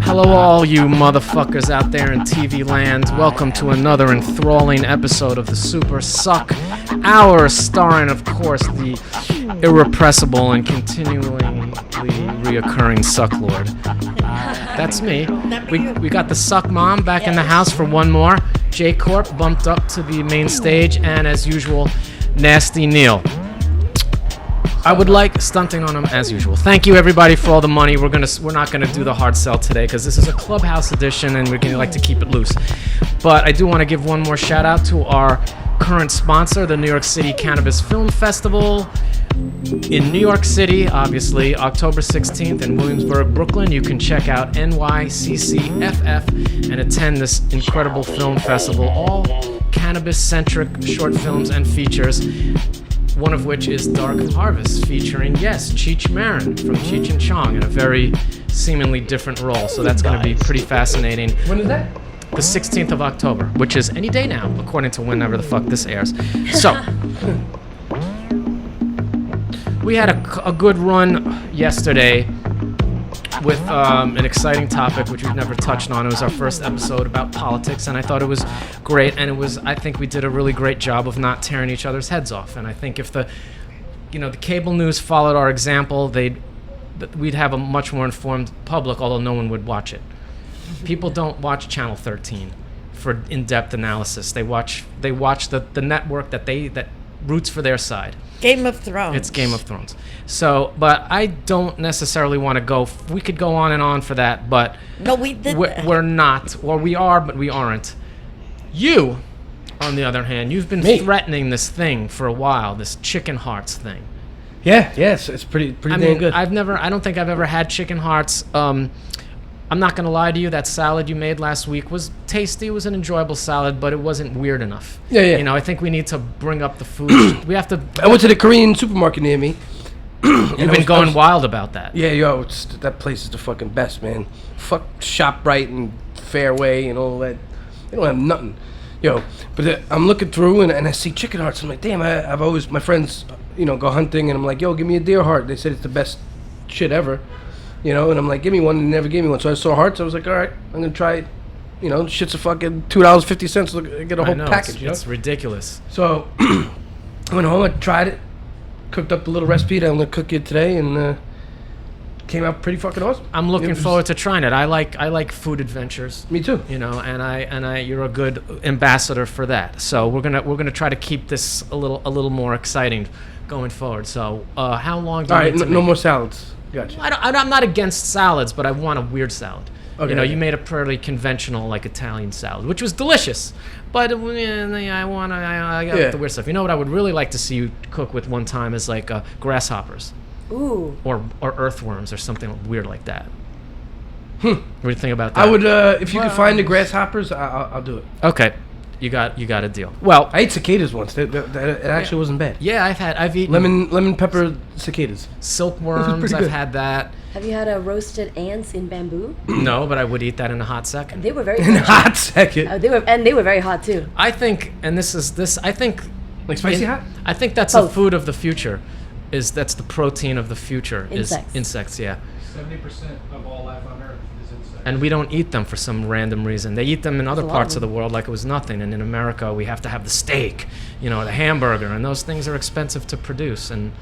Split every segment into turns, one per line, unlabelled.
Hello all you motherfuckers out there in TV land. Welcome to another enthralling episode of the Super Suck Hour, starring of course the irrepressible and continually reoccurring SUCKLORD. That's me. We got the SUCKMOM back in the house for one more. Jcorp bumped up to the main stage, and as usual, Nasty Neil. I would like stunting on him as usual. Thank you everybody for all the money. We're not gonna do the hard sell today because this is a clubhouse edition and we're gonna like to keep it loose. But I do want to give one more shout out to our current sponsor, the New York City Cannabis Film Festival in New York City, obviously, October 16th in Williamsburg, Brooklyn. You can check out NYCCFF and attend this incredible film festival. All cannabis-centric short films and features. One of which is Dark Harvest, featuring, yes, Cheech Marin from Cheech and Chong in a very seemingly different role. So that's going to be pretty fascinating.
When is that?
The 16th of October, which is any day now, according to whenever the fuck this airs. So, we had a good run yesterday with an exciting topic which we've never touched on. It was our first episode about politics, and I thought it was great, and I think we did a really great job of not tearing each other's heads off. And I think if the cable news followed our example, we'd have a much more informed public, although no one would watch it. People don't watch Channel 13 for in-depth analysis. They watch the network that roots for their side.
Game of Thrones.
It's Game of Thrones. So, but I don't necessarily want to go. We could go on and on for that, but
no, we're
not. Or we are, but we aren't. You, on the other hand, you've been threatening this thing for a while. This chicken hearts thing.
Yeah, yes, it's pretty damn good.
I don't think I've ever had chicken hearts. I'm not going to lie to you, that salad you made last week was tasty. It was an enjoyable salad, but it wasn't weird enough.
Yeah.
I think we need to bring up the food. We have to...
I went to the Korean supermarket near me.
You've been going wild about that.
Yeah, that place is the fucking best, man. Fuck ShopRite and Fairway and all that. They don't have nothing. But I'm looking through and I see chicken hearts. I'm like, damn, I've always... My friends, go hunting and I'm like, give me a deer heart. They said it's the best shit ever. And I'm like, give me one, and they never gave me one. So I saw hearts, I was like, all right, I'm going to try it. Shit's a fucking $2.50. Look, I get a whole package,
It's ridiculous.
So I went home, I tried it, cooked up a little recipe that I'm going to cook it today, and came out pretty fucking awesome.
I'm looking forward to trying it. I like food adventures.
Me too.
And you're a good ambassador for that. So we're gonna try to keep this a little more exciting going forward. So how long do you need to
no more salads. Gotcha.
I'm not against salads, but I want a weird salad.
Okay.
You made a pretty conventional, Italian salad, which was delicious. But I got the weird stuff. You know what I would really like to see you cook with one time is grasshoppers.
Ooh.
Or earthworms or something weird like that. What do you think about that?
I would, if you could find the grasshoppers, I'll do it.
Okay. You got a deal. Well,
I ate cicadas once. It actually wasn't bad.
Yeah, I've eaten
lemon pepper cicadas.
Silkworms. I've had that.
Have you had roasted ants in bamboo?
No, but I would eat that in a hot second.
They were very
in a hot second.
They were very hot too.
I think, and I think
like spicy hot.
I think that's the food of the future. That's the protein of the future.
Insects.
Is insects. Yeah.
70% of all life on Earth is insects.
And we don't eat them for some random reason. They eat them in other parts of the world like it was nothing. And in America, we have to have the steak, the hamburger, and those things are expensive to produce. And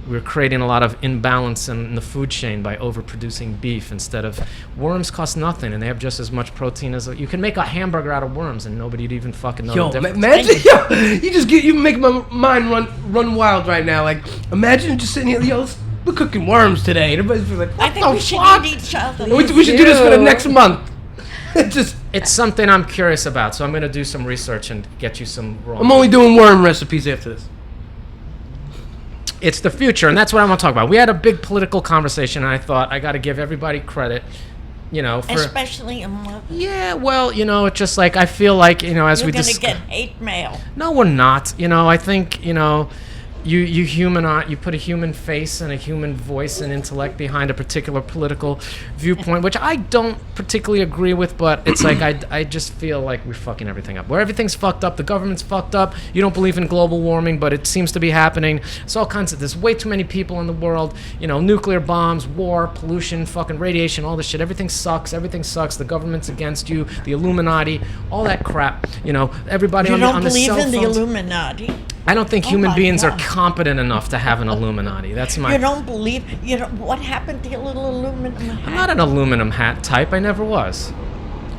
we're creating a lot of imbalance in the food chain by overproducing beef instead of... Worms cost nothing, and they have just as much protein as... You can make a hamburger out of worms, and nobody'd even fucking know the difference.
Imagine, you make my mind run wild right now. Like, imagine just sitting here, we're cooking worms today. Everybody's like, what
I think we should eat each other.
We should do this for the next month.
It's something I'm curious about, so I'm going to do some research and get you some raw...
I'm only doing worm recipes after this.
It's the future, and that's what I want to talk about. We had a big political conversation, and I thought I got to give everybody credit, for...
Especially in love.
Yeah, well, it's just like, I feel like, as
You're
we
going to get hate mail.
No, we're not. I think, you put a human face and a human voice and intellect behind a particular political viewpoint, which I don't particularly agree with, but it's like I just feel like we're fucking everything up. Where everything's fucked up, the government's fucked up. You don't believe in global warming, but it seems to be happening. It's all kinds of. There's way too many people in the world. Nuclear bombs, war, pollution, fucking radiation, all this shit. Everything sucks. Everything sucks. The government's against you. The Illuminati, all that crap. Everybody
You
on
don't
the
believe
cell
in the
phones.
Illuminati.
I don't think
Oh
human
my
beings are
God.
competent enough to have an Illuminati. That's my.
You don't believe. What happened to your little aluminum hat?
I'm not an aluminum hat type. I never was.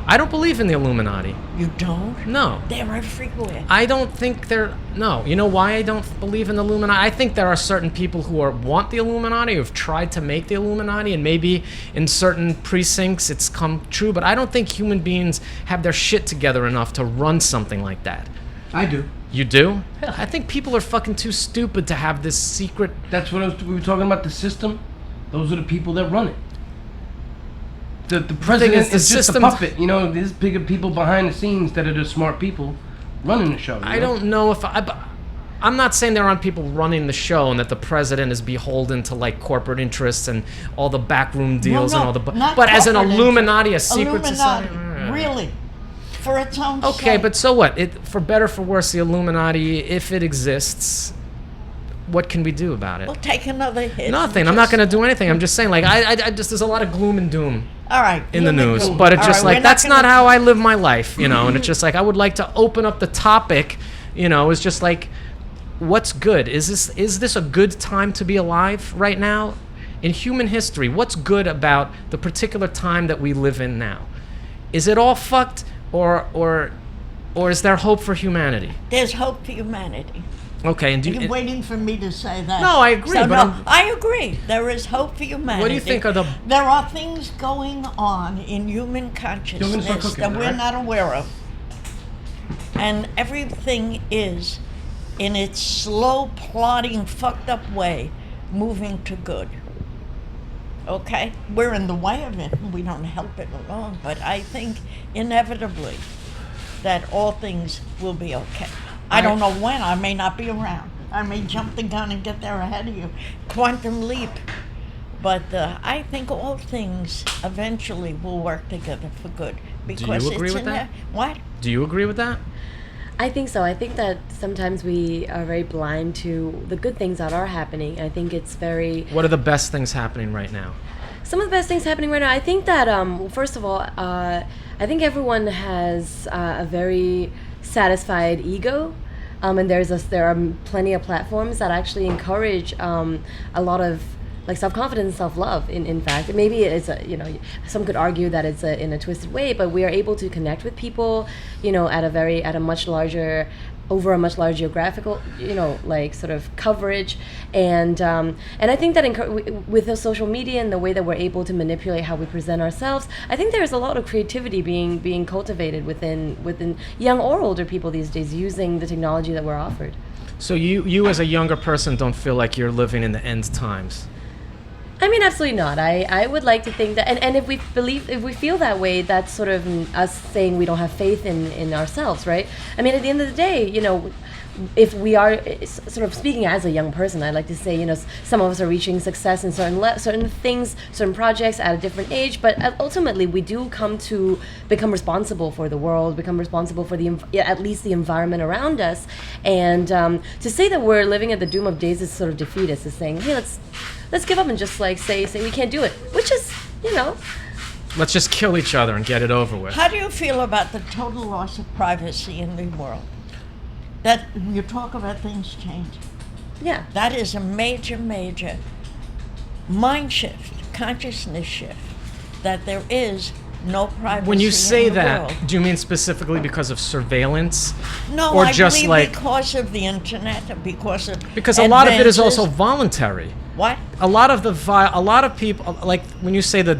I don't believe in the Illuminati.
You don't?
No.
They're everywhere.
I don't think they're. No. You know why I don't believe in the Illuminati? I think there are certain people who want the Illuminati, who've tried to make the Illuminati, and maybe in certain precincts it's come true, but I don't think human beings have their shit together enough to run something like that.
I do.
You do? Hell, I think people are fucking too stupid to have this secret.
That's what we were talking about, the system. Those are the people that run it. The president
is, the
is just a
system's-
puppet. There's bigger people behind the scenes that are the smart people running the show.
I don't know if I'm not saying there aren't people running the show and that the president is beholden to like corporate interests and all the backroom deals
No,
and all the.
not
But as an
corporate
Illuminati, a secret
Illuminati,
society.
really, for its own
Okay,
sake.
but so what? For better, for worse, the Illuminati, if it exists, what can we do about it?
We'll take another hit.
Nothing. I'm not going to do anything. I'm just saying, like, I just there's a lot of gloom and doom
All right.
in the
gloom and
news,
doom.
but it's
All
just
right,
like
we're
that's not
gonna-
how I live my life, and it's just like I would like to open up the topic, it's just like, what's good? Is this a good time to be alive right now in human history? What's good about the particular time that we live in now? Is it all fucked, or is there hope for humanity?
There's hope for humanity.
Okay, and
You're waiting for me to say that.
No, I agree,
So,
but
no,
I'm-
I agree. There is hope for humanity.
What do you think are the?
There are things going on in human
start
consciousness
cooking,
that we're
right?
not aware of. And everything is, in its slow, plodding, fucked up way, moving to good. Okay? We're in the way of it. We don't help it along. But I think, inevitably, that all things will be okay. I don't know when. I may not be around. I may jump the gun and get there ahead of you. Quantum leap. But I think all things eventually will work together for good. Because
agree
it's
with
in
that?
there. What?
Do you agree with that?
I think so. I think that sometimes we are very blind to the good things that are happening. I think it's very.
What are the best things happening right now?
Some of the best things happening right now. I think that, first of all, I think everyone has a very satisfied ego. And there are plenty of platforms that actually encourage a lot of like self-confidence and self-love. In fact, maybe it's some could argue that it's in a twisted way, but we are able to connect with people, at a much larger, over a much larger geographical, like sort of coverage, and I think that with the social media and the way that we're able to manipulate how we present ourselves, I think there's a lot of creativity being cultivated within young or older people these days using the technology that we're offered.
So you as a younger person don't feel like you're living in the end times?
I mean, absolutely not. I would like to think that, and if we feel that way, that's sort of us saying we don't have faith in ourselves, right? I mean, at the end of the day, if we are sort of speaking as a young person, I'd like to say, some of us are reaching success in certain things, certain projects at a different age, but ultimately we do come to become responsible for the world, become responsible for at least the environment around us, and to say that we're living at the doom of days is sort of defeatist, is saying, hey, let's give up and just like say we can't do it, which is,
Let's just kill each other and get it over with.
How do you feel about the total loss of privacy in the world? That you talk about things changing.
yeah.
That is a major, major mind shift, consciousness shift, that there is no privacy
When you say
in the
that,
world.
do you mean specifically because of surveillance?
No,
or
I
just
believe
like-
because of the internet, and because of
Because a lot of it is
advances.
also voluntary.
What?
A lot of people, like when you say the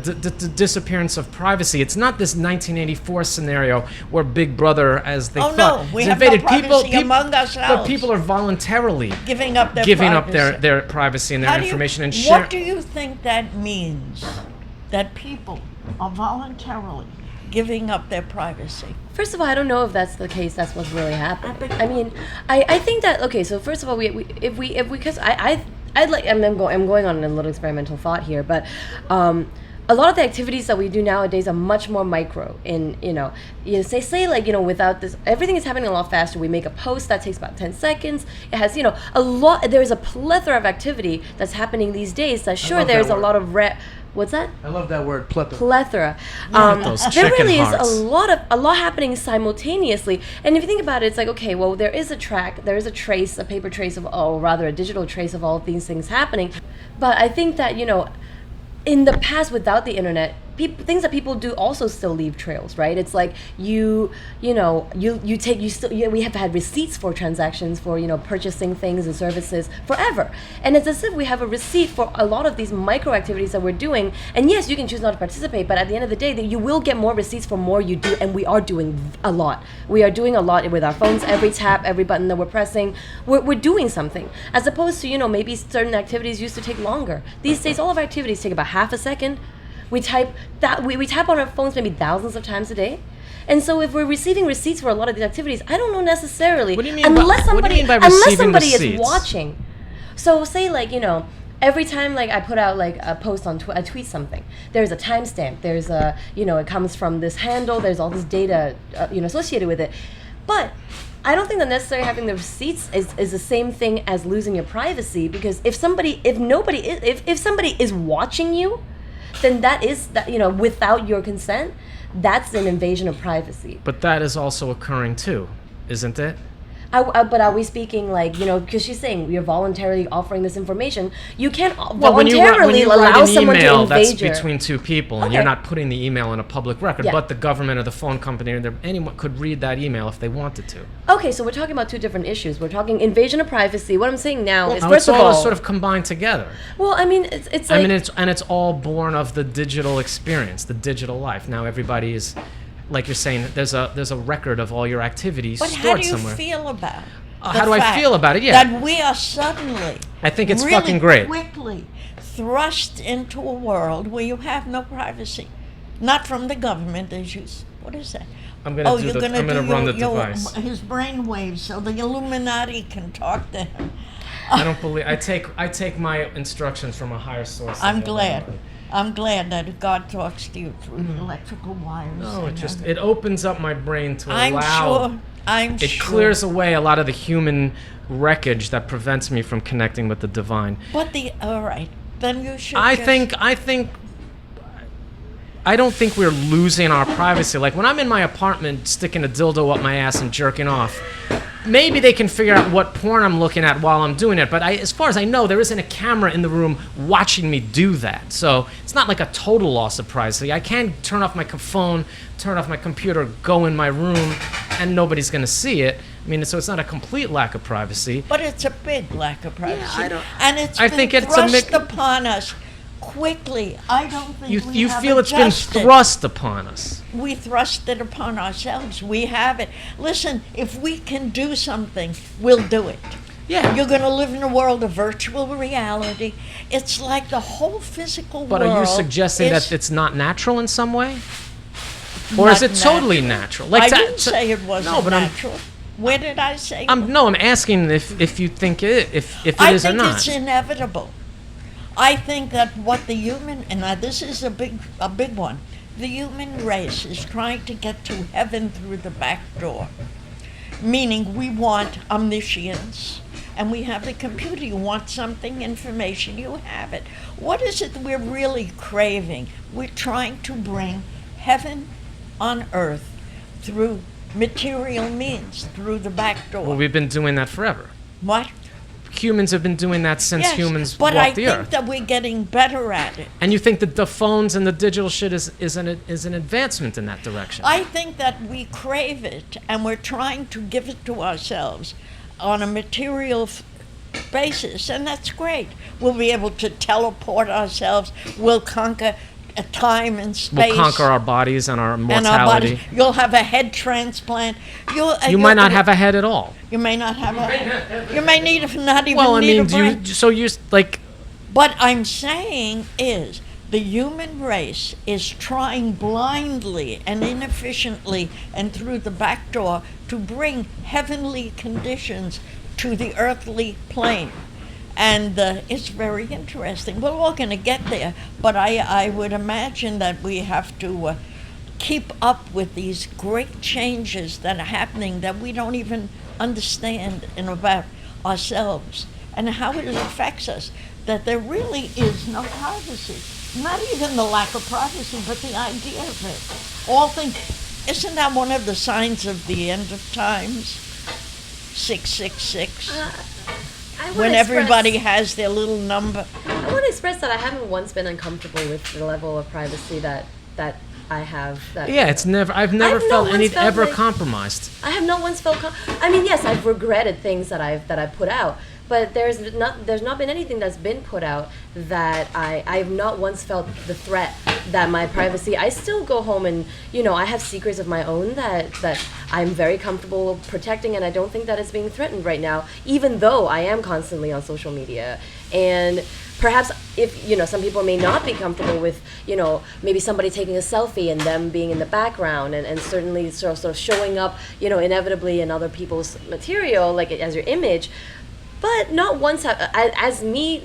disappearance of privacy, it's not this 1984 scenario where Big Brother, as they
Oh,
thought,
no, we
has
have no
invaded
privacy among
But
ourselves.
people are voluntarily
Giving up their
giving
privacy.
up their privacy and their
How do you-
information and sharing.
What do you think that means? That people are voluntarily giving up their privacy.
First of all, I don't know if that's the case. That's what's really happening. I mean, I think that, okay. So first of all, if we because I'd like I'm going on a little experimental thought here, but a lot of the activities that we do nowadays are much more micro. Say like, without this, everything is happening a lot faster. We make a post that takes about 10 seconds. It has, a lot. There's a plethora of activity that's happening these days. That sure, there's a lot of What's that?
I love that word, plethora.
Plethora.
Those
There
chicken
really
hearts.
is a lot happening simultaneously. And if you think about it, it's like, okay, well, there is a paper trace or rather a digital trace of all of these things happening. But I think that, in the past, without the internet, things that people do also still leave trails, right? It's like we have had receipts for transactions for purchasing things and services forever, and it's as if we have a receipt for a lot of these micro activities that we're doing. And yes, you can choose not to participate, but at the end of the day, you will get more receipts for more you do, and we are doing a lot. We are doing a lot with our phones. Every tap, every button that we're pressing, we're doing something. As opposed to maybe certain activities used to take longer. These days, all of our activities take about half a second. We type on our phones maybe thousands of times a day. And so if we're receiving receipts for a lot of these activities, I don't know necessarily.
What do you mean
unless
what do you mean by
unless
receiving
somebody
receipts?
is watching. So say like, every time like I put out like a post on I tweet something, there's a timestamp, there's a, it comes from this handle, there's all this data, associated with it. But I don't think that necessarily having the receipts is the same thing as losing your privacy, because if somebody is watching you, then without your consent, that's an invasion of privacy.
But that is also occurring too, isn't it?
But are we speaking like, because she's saying you're voluntarily offering this information, you can't
When you
voluntarily
write
allow
an
someone to
email,
invade
that's
your...
between two people, and
Okay.
you're not putting the email in a public record.
Yeah.
But the government or the phone company or anyone could read that email if they wanted to.
Okay, so we're talking about two different issues. We're talking invasion of privacy. What I'm saying now is,
Now,
first
it's
of
all
all...
sort of combined together.
Well, I mean, it's like...
It's all born of the digital experience, the digital life. Now everybody is, like you're saying, there's a record of all your activities
But
stored
how do you
somewhere.
feel about it?
How do I feel about it? Yeah.
That we are suddenly,
I think it's
really
fucking great.
quickly thrust into a world where you have no privacy. Not from the government, what is that?
I'm gonna run the device.
His brain waves so the Illuminati can talk to him.
I don't believe I take my instructions from a higher source.
I'm
than
glad.
everybody.
I'm glad that God talks to you through the electrical wires.
No,
and
it opens up my brain to
I'm
allow.
sure. I'm
It
sure.
clears away a lot of the human wreckage that prevents me from connecting with the divine.
But all right, then you should.
I don't think we're losing our privacy. Like when I'm in my apartment sticking a dildo up my ass and jerking off, maybe they can figure out what porn I'm looking at while I'm doing it. But as far as I know, there isn't a camera in the room watching me do that. So it's not like a total loss of privacy. I can turn off my phone, turn off my computer, go in my room, and nobody's going to see it. I mean, so it's not a complete lack of privacy.
But it's a big lack of privacy.
I don't-
And it's
I
been
think it's a
thrust
mix-
upon us quickly. I don't think
You
have
feel it's been
adjusted.
thrust upon us.
We thrust it upon ourselves. We have it. Listen, if we can do something, we'll do it.
Yeah.
You're going to live in a world of virtual reality. It's like the whole physical
But
world.
are you suggesting
is
that it's not natural in some way? Or is
not
it totally natural?
I
to-
didn't
to-
say it wasn't
No, but
natural. Where did I say?
I'm asking if you think if it
I
is or
think
not.
it's inevitable. I think that what the human, and now this is a big one, the human race is trying to get to heaven through the back door. Meaning we want omniscience, and we have the computer. You want something, information, you have it. What is it we're really craving? We're trying to bring heaven on earth through material means, through the back door.
Well, we've been doing that forever.
What?
Humans have been doing that since
Yes,
humans
but
walked
I
the
think
earth.
that we're getting better at it.
And you think that the phones and the digital shit is an advancement in that direction?
I think that we crave it, and we're trying to give it to ourselves on a material basis, and that's great. We'll be able to teleport ourselves. We'll conquer time and space.
We'll conquer our bodies and our
and
mortality.
our bodies. You'll have a head transplant.
You might not have a head at all.
You may not have a. You may not even
Well, I
need
mean,
a brain.
so you like.
What I'm saying is the human race is trying blindly and inefficiently and through the back door to bring heavenly conditions to the earthly plane. And it's very interesting. We're all going to get there, but I would imagine that we have to keep up with these great changes that are happening that we don't even understand in about ourselves and how it affects us, that there really is no privacy. Not even the lack of privacy, but the idea of it. All things, isn't that one of the signs of the end of times? 666. When everybody has their little number.
I want to express that I haven't once been uncomfortable with the level of privacy that I have.
Yeah, I've never felt ever compromised.
I have not once felt. I mean, yes, I've regretted things that I've put out, but there's not been anything that's been put out that I've not once felt the threat that my privacy. I still go home and I have secrets of my own that I'm very comfortable protecting, and I don't think that it's being threatened right now, even though I am constantly on social media. And perhaps if some people may not be comfortable with maybe somebody taking a selfie and them being in the background and certainly sort of showing up inevitably in other people's material, like as your image. But not once as me,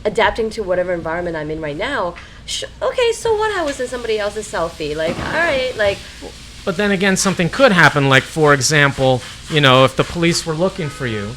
adapting to whatever environment I'm in right now. Okay, so what? I was in somebody else's selfie. Like, all right, like.
But then again, something could happen. Like, for example, if the police were looking for you,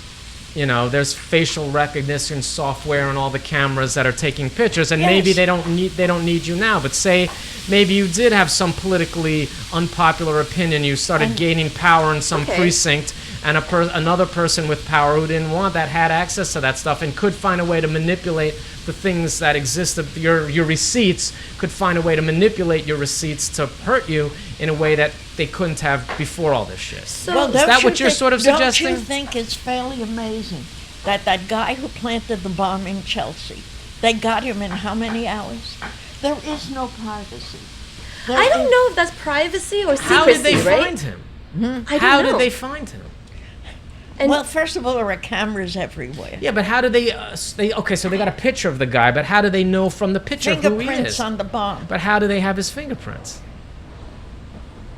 there's facial recognition software and all the cameras that are taking pictures, and maybe they don't need you now. But say maybe you did have some politically unpopular opinion, you started gaining power in some precinct, and another person with power who didn't want that had access to that stuff and could find a way to manipulate the things that existed. Your receipts could find a way to manipulate your receipts to hurt you in a way that they couldn't have before all this shit.
So
is that what you're sort of suggesting?
Don't you think it's fairly amazing that guy who planted the bomb in Chelsea, they got him in how many hours? There is no privacy.
I don't know if that's privacy or secrecy,
How did they
right?
find him?
How
did they find him?
And well, first of all, there are cameras everywhere.
Yeah, but how did they okay, so they got a picture of the guy, but how do they know from the picture who he is?
Fingerprints on the bomb.
But how do they have his fingerprints?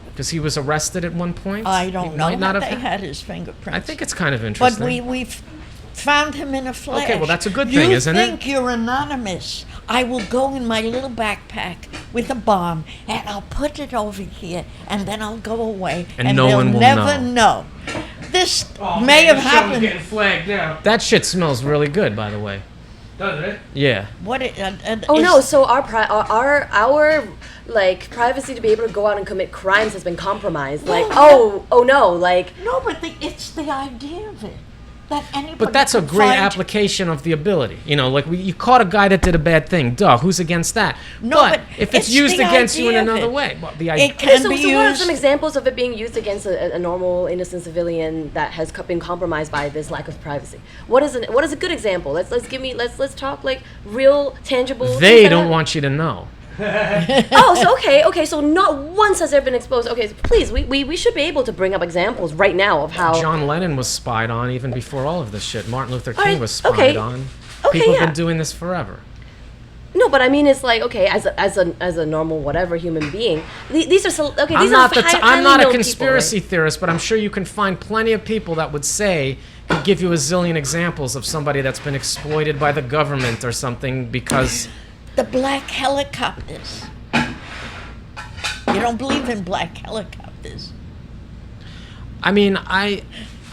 Because he was arrested at one point?
I don't know how they had his fingerprints.
I think it's kind of interesting.
But we've found him in a flash.
Okay, well, that's a good thing, isn't it?
You think you're anonymous. I will go in my little backpack with a bomb, and I'll put it over here, and then I'll go away,
and no one will
never know. This may have happened.
Getting flagged now.
That shit smells really good, by the way.
Does it?
Yeah.
So our like privacy to be able to go out and commit crimes has been compromised. Like, no, like.
No, but it's the idea of it.
But that's a great application of the ability. Like you caught a guy that did a bad thing. Duh, who's against that?
No,
but if it's used against you in another way, well, the idea.
It can be
used. So what are some
used.
examples of it being used against a normal innocent civilian that has been compromised by this lack of privacy? What is a good example? Let's talk like real tangible.
They don't want you to know.
Okay. So not once has there been exposed. Okay, so please, we should be able to bring up examples right now of how
John Lennon was spied on even before all of this shit. Martin Luther King was spied on. People have been doing this forever.
No, but I mean, it's like, okay, as a normal whatever human being, these are okay. These
I'm not a conspiracy theorist, but I'm sure you can find plenty of people that would could give you a zillion examples of somebody that's been exploited by the government or something because.
The black helicopters. You don't believe in black helicopters.
I mean, I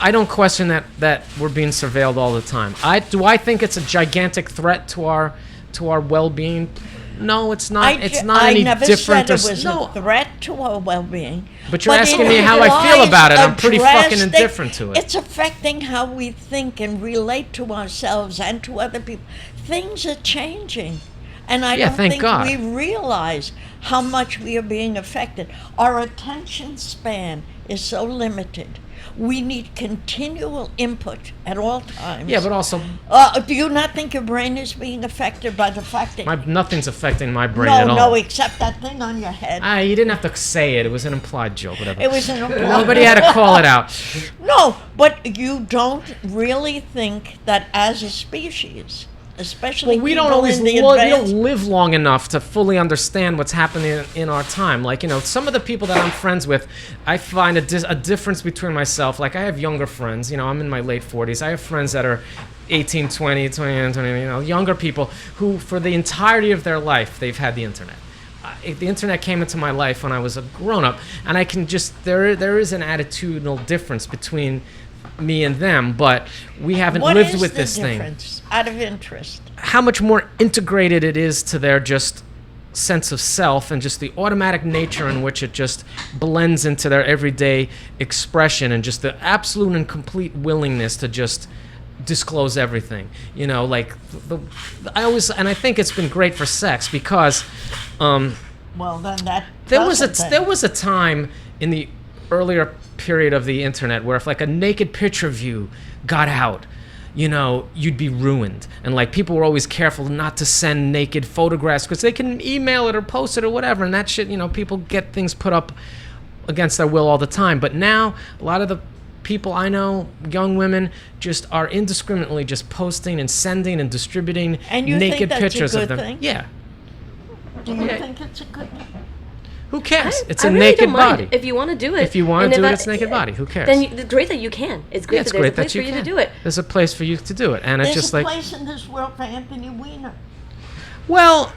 don't question that we're being surveilled all the time. I think it's a gigantic threat to our well-being? No, it's not. It's not any different.
I never said it was a threat to our well-being.
But you're asking me how I feel about it. I'm pretty fucking indifferent to it.
It's affecting how we think and relate to ourselves and to other people. Things are changing. And I don't think we realize how much we are being affected. Our attention span is so limited. We need continual input at all times.
Yeah, but also...
do you not think your brain is being affected by the fact that...
Nothing's affecting my brain at all.
No, except that thing on your head.
You didn't have to say it. It was an implied joke, whatever.
It was an implied
Nobody had to call it out.
No, but you don't really think that as a species... especially
Well, we don't
people
always
in the
we don't
advanced.
live long enough to fully understand what's happening in our time. Like, you know, some of the people that I'm friends with, I find a difference between myself. Like, I have younger friends. You know, I'm in my late 40s. I have friends that are 18, 20, 20, 20, you know, younger people who, for the entirety of their life, they've had the internet. The internet came into my life when I was a grown-up, and I can just there is an attitudinal difference between me and them, but we haven't lived with this thing.
What is the difference, out of interest?
How much more integrated it is to their just sense of self, and just the automatic nature in which it just blends into their everyday expression, and just the absolute and complete willingness to just disclose everything. You know, like I think it's been great for sex because
Well, then that
there was a time in the earlier period of the internet where if like a naked picture of you got out, you know, you'd be ruined. And like people were always careful not to send naked photographs because they can email it or post it or whatever, and that shit, you know, people get things put up against their will all the time. But now a lot of the people I know, young women, just are indiscriminately just posting and sending and distributing
And you
naked
think that's
pictures
a
of
good
them.
thing?
Yeah.
Do you
Yeah.
think it's a good thing?
Who cares? It's
I
a
really
naked
don't mind
body.
If you want to do it.
If you want
and
to do
if
it, it's naked body. Who cares?
Then it's great that you can. It's great
Yeah, it's
that there's
great
a place
that you
for you
can.
to do it.
There's a place for you to do it, and it's
There's
just
a
like,
place in this world for Anthony Weiner.
well,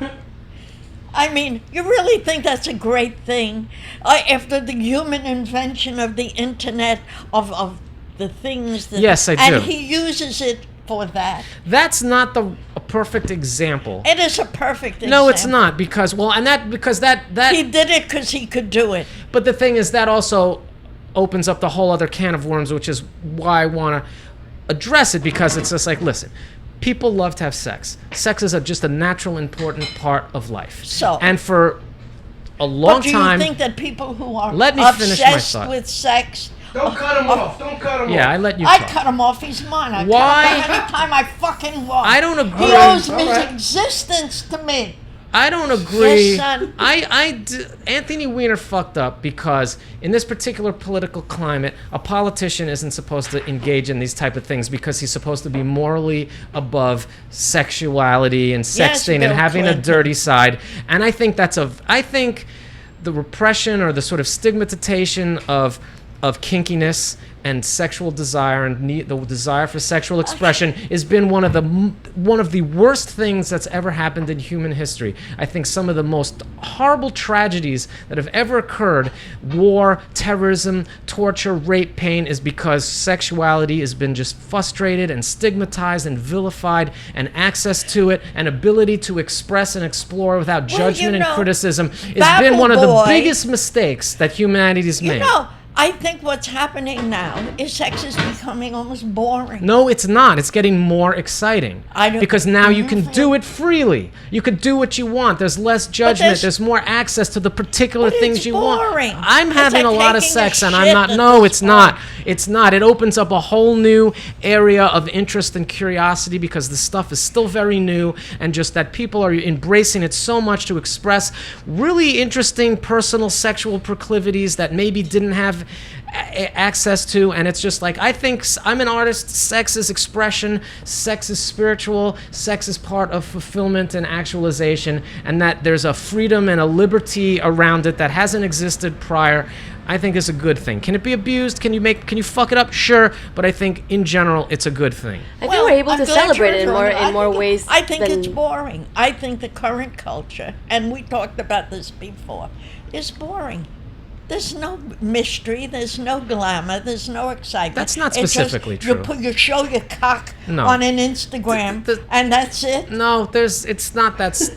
I mean, you really think that's a great thing? After the human invention of the internet, of the things that...
Yes, I do.
And he uses it for that.
that's not a perfect example.
It is a perfect example.
No, it's not because that.
He did it because he could do it.
But the thing is, that also opens up the whole other can of worms, which is why I want to address it, because it's just like, listen, people love to have sex. Sex is just a natural, important part of life.
So-
and for a long
But do
time,
you think that people who are
Let me finish my
obsessed
thought.
with sex...
Don't cut him off. Don't cut him off.
yeah, I let you
I
talk.
cut him off. He's mine. I
Why?
cut him off anytime I fucking want.
I don't agree.
He owes
All
his
right.
existence to me.
I don't agree.
Yes, son.
Anthony Weiner fucked up because in this particular political climate, a politician isn't supposed to engage in these type of things because he's supposed to be morally above sexuality and
Yes,
sexting and
Bill
having
Clinton.
a dirty side. And I think I think the repression or the sort of stigmatization of kinkiness and sexual desire and the desire for sexual expression has been one of the worst things that's ever happened in human history. I think some of the most horrible tragedies that have ever occurred, war, terrorism, torture, rape, pain, is because sexuality has been just frustrated and stigmatized and vilified, and access to it and ability to express and explore without
Well,
judgment
you know,
and criticism has
Babble
been one of the
Boy-
biggest mistakes that humanity's
You
made.
know, I think what's happening now is sex is becoming almost boring.
No, it's not. It's getting more exciting.
I don't-
Because now you can
Mhm.
do it freely. You could do what you want. There's less judgment. There's more access to the particular
But
things
it's
you
boring.
want. I'm
It's
having
like
a lot of
taking a
sex and I'm
shit
not.
at
No,
this
it's not.
point.
It's not. It opens up a whole new area of interest and curiosity because the stuff is still very new, and just that people are embracing it so much to express really interesting personal sexual proclivities that maybe didn't have access to. And it's just like, I think I'm an artist. Sex is expression, sex is spiritual, sex is part of fulfillment and actualization, and that there's a freedom and a liberty around it that hasn't existed prior. I think is a good thing. Can it be abused? Can you fuck it up? Sure, but I think in general it's a good thing.
I think we're able
I'm
to
glad
celebrate
you're
it
doing I
in more
think
ways.
I think
than,
it's boring. I think the current culture, and we talked about this before, is boring. There's no mystery. There's no glamour. There's no excitement.
That's not
It's just
specifically true.
You show your cock
No.
on an Instagram, and that's it.
No, it's not. That's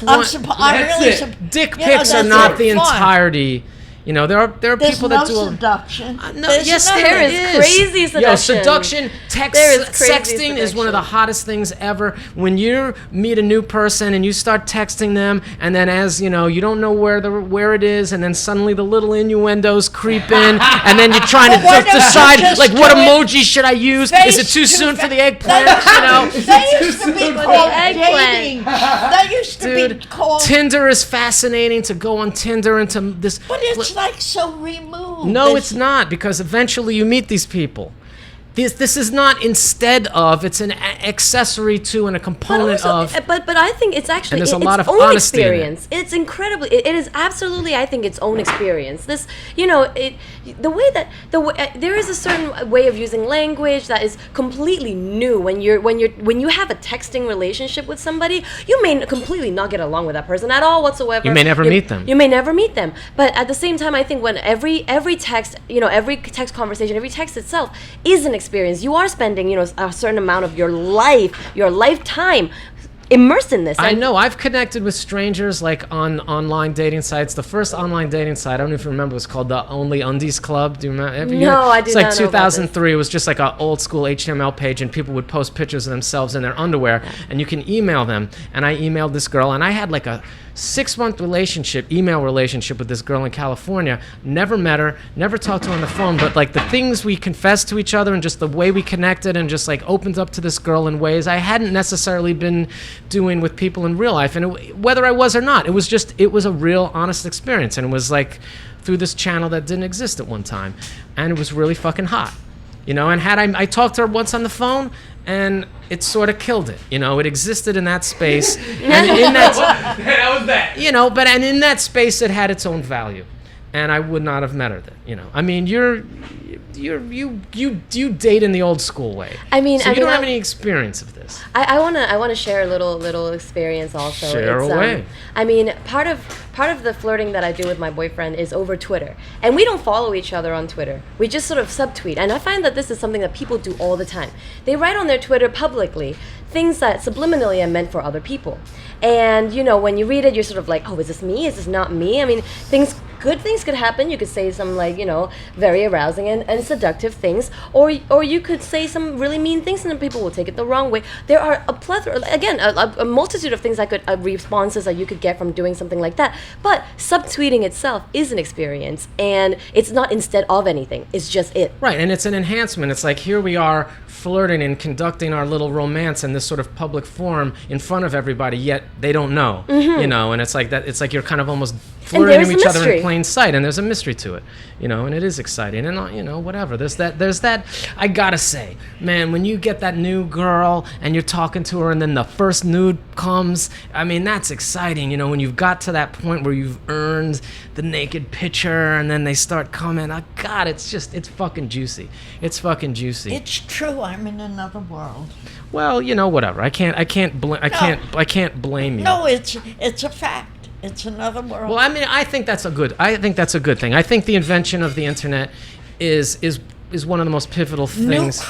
I'm
one.
That's
really
it.
Dick
you know,
pics are
that's
not
it.
the
Fine.
entirety. You know, there are
There's
people
no
that do.
seduction.
No,
There's
yes,
nothing.
there
is crazy
Yo,
seduction.
seduction, text,
There is crazy
sexting is one of the
seduction.
hottest things ever. When you meet a new person and you start texting them, and then as you know, you don't know where it is, and then suddenly the little innuendos creep in, and then you're trying to
Well, why don't you
decide
just
like
do
what
it
emoji should I use? Is it too
face to
soon for
fa-
the eggplant? You know.
That used to be
soon for
called
the eggplant.
dating. That used to be
Dude,
called.
Tinder is fascinating to go on Tinder and to this.
But it's like so removed.
No,
There's-
it's not, because eventually you meet these people. This is not instead of, it's an accessory to and a component of.
But I think it's actually
And there's a
its
lot of
own
honesty in it.
experience. It's incredibly. It is absolutely, I think, its own experience. This, there is a certain way of using language that is completely new. When you have a texting relationship with somebody, you may completely not get along with that person at all whatsoever.
You may never meet them.
You may never meet them. But at the same time, I think when every text, every text conversation, every text itself is an experience. You are spending, a certain amount of your lifetime immersed in this.
I know. I've connected with strangers like on online dating sites. The first online dating site, I don't know if you remember, was called the Only Undies Club. Do you remember?
No, I do
It's
not
like
know about this.
2003. It was just like an old school HTML page, and people would post pictures of themselves in their underwear, and you can email them. And I emailed this girl, and I had like a 6-month email relationship with this girl in California. Never met her, never talked to her on the phone, but like the things we confessed to each other and just the way we connected and just like opened up to this girl in ways I hadn't necessarily been doing with people in real life. And whether I was or not, it was a real honest experience. And it was like through this channel that didn't exist at one time. And it was really fucking hot. And had I talked to her once on the phone, and it sort of killed it. It existed in that space, and in
That was that.
and in that space, it had its own value, and I would not have met her then. I mean, you date in the old school way.
I mean,
so you don't have any experience of this.
I wanna share a little experience also.
Share away.
I mean, part of the flirting that I do with my boyfriend is over Twitter, and we don't follow each other on Twitter. We just sort of subtweet, and I find that this is something that people do all the time. They write on their Twitter publicly things that subliminally are meant for other people, and when you read it, you're sort of like, oh, is this me? Is this not me? I mean, good things could happen. You could say some very arousing and seductive things, or you could say some really mean things, and then people will take it the wrong way. There are a plethora, again, a multitude of things responses that you could get from doing something like that. But subtweeting itself is an experience, and it's not instead of anything. It's just it.
Right, and it's an enhancement. It's like here we are flirting and conducting our little romance in this sort of public forum in front of everybody, yet they don't know, and it's like that. It's like you're kind of almost flirting with each other in plain sight, and there's a mystery to it, and it is exciting, and whatever. There's that. I gotta say, man, when you get that new girl and you're talking to her, and then the first nude comes, I mean, that's exciting, when you've got to that point where you've earned the naked picture, and then they start coming. Oh God, it's fucking juicy. It's fucking juicy.
It's true. I'm in another world.
Well, whatever. I can't blame you.
No, it's a fact. It's another world.
Well, I mean, I think that's a good thing. I think the invention of the internet is one of the most pivotal things.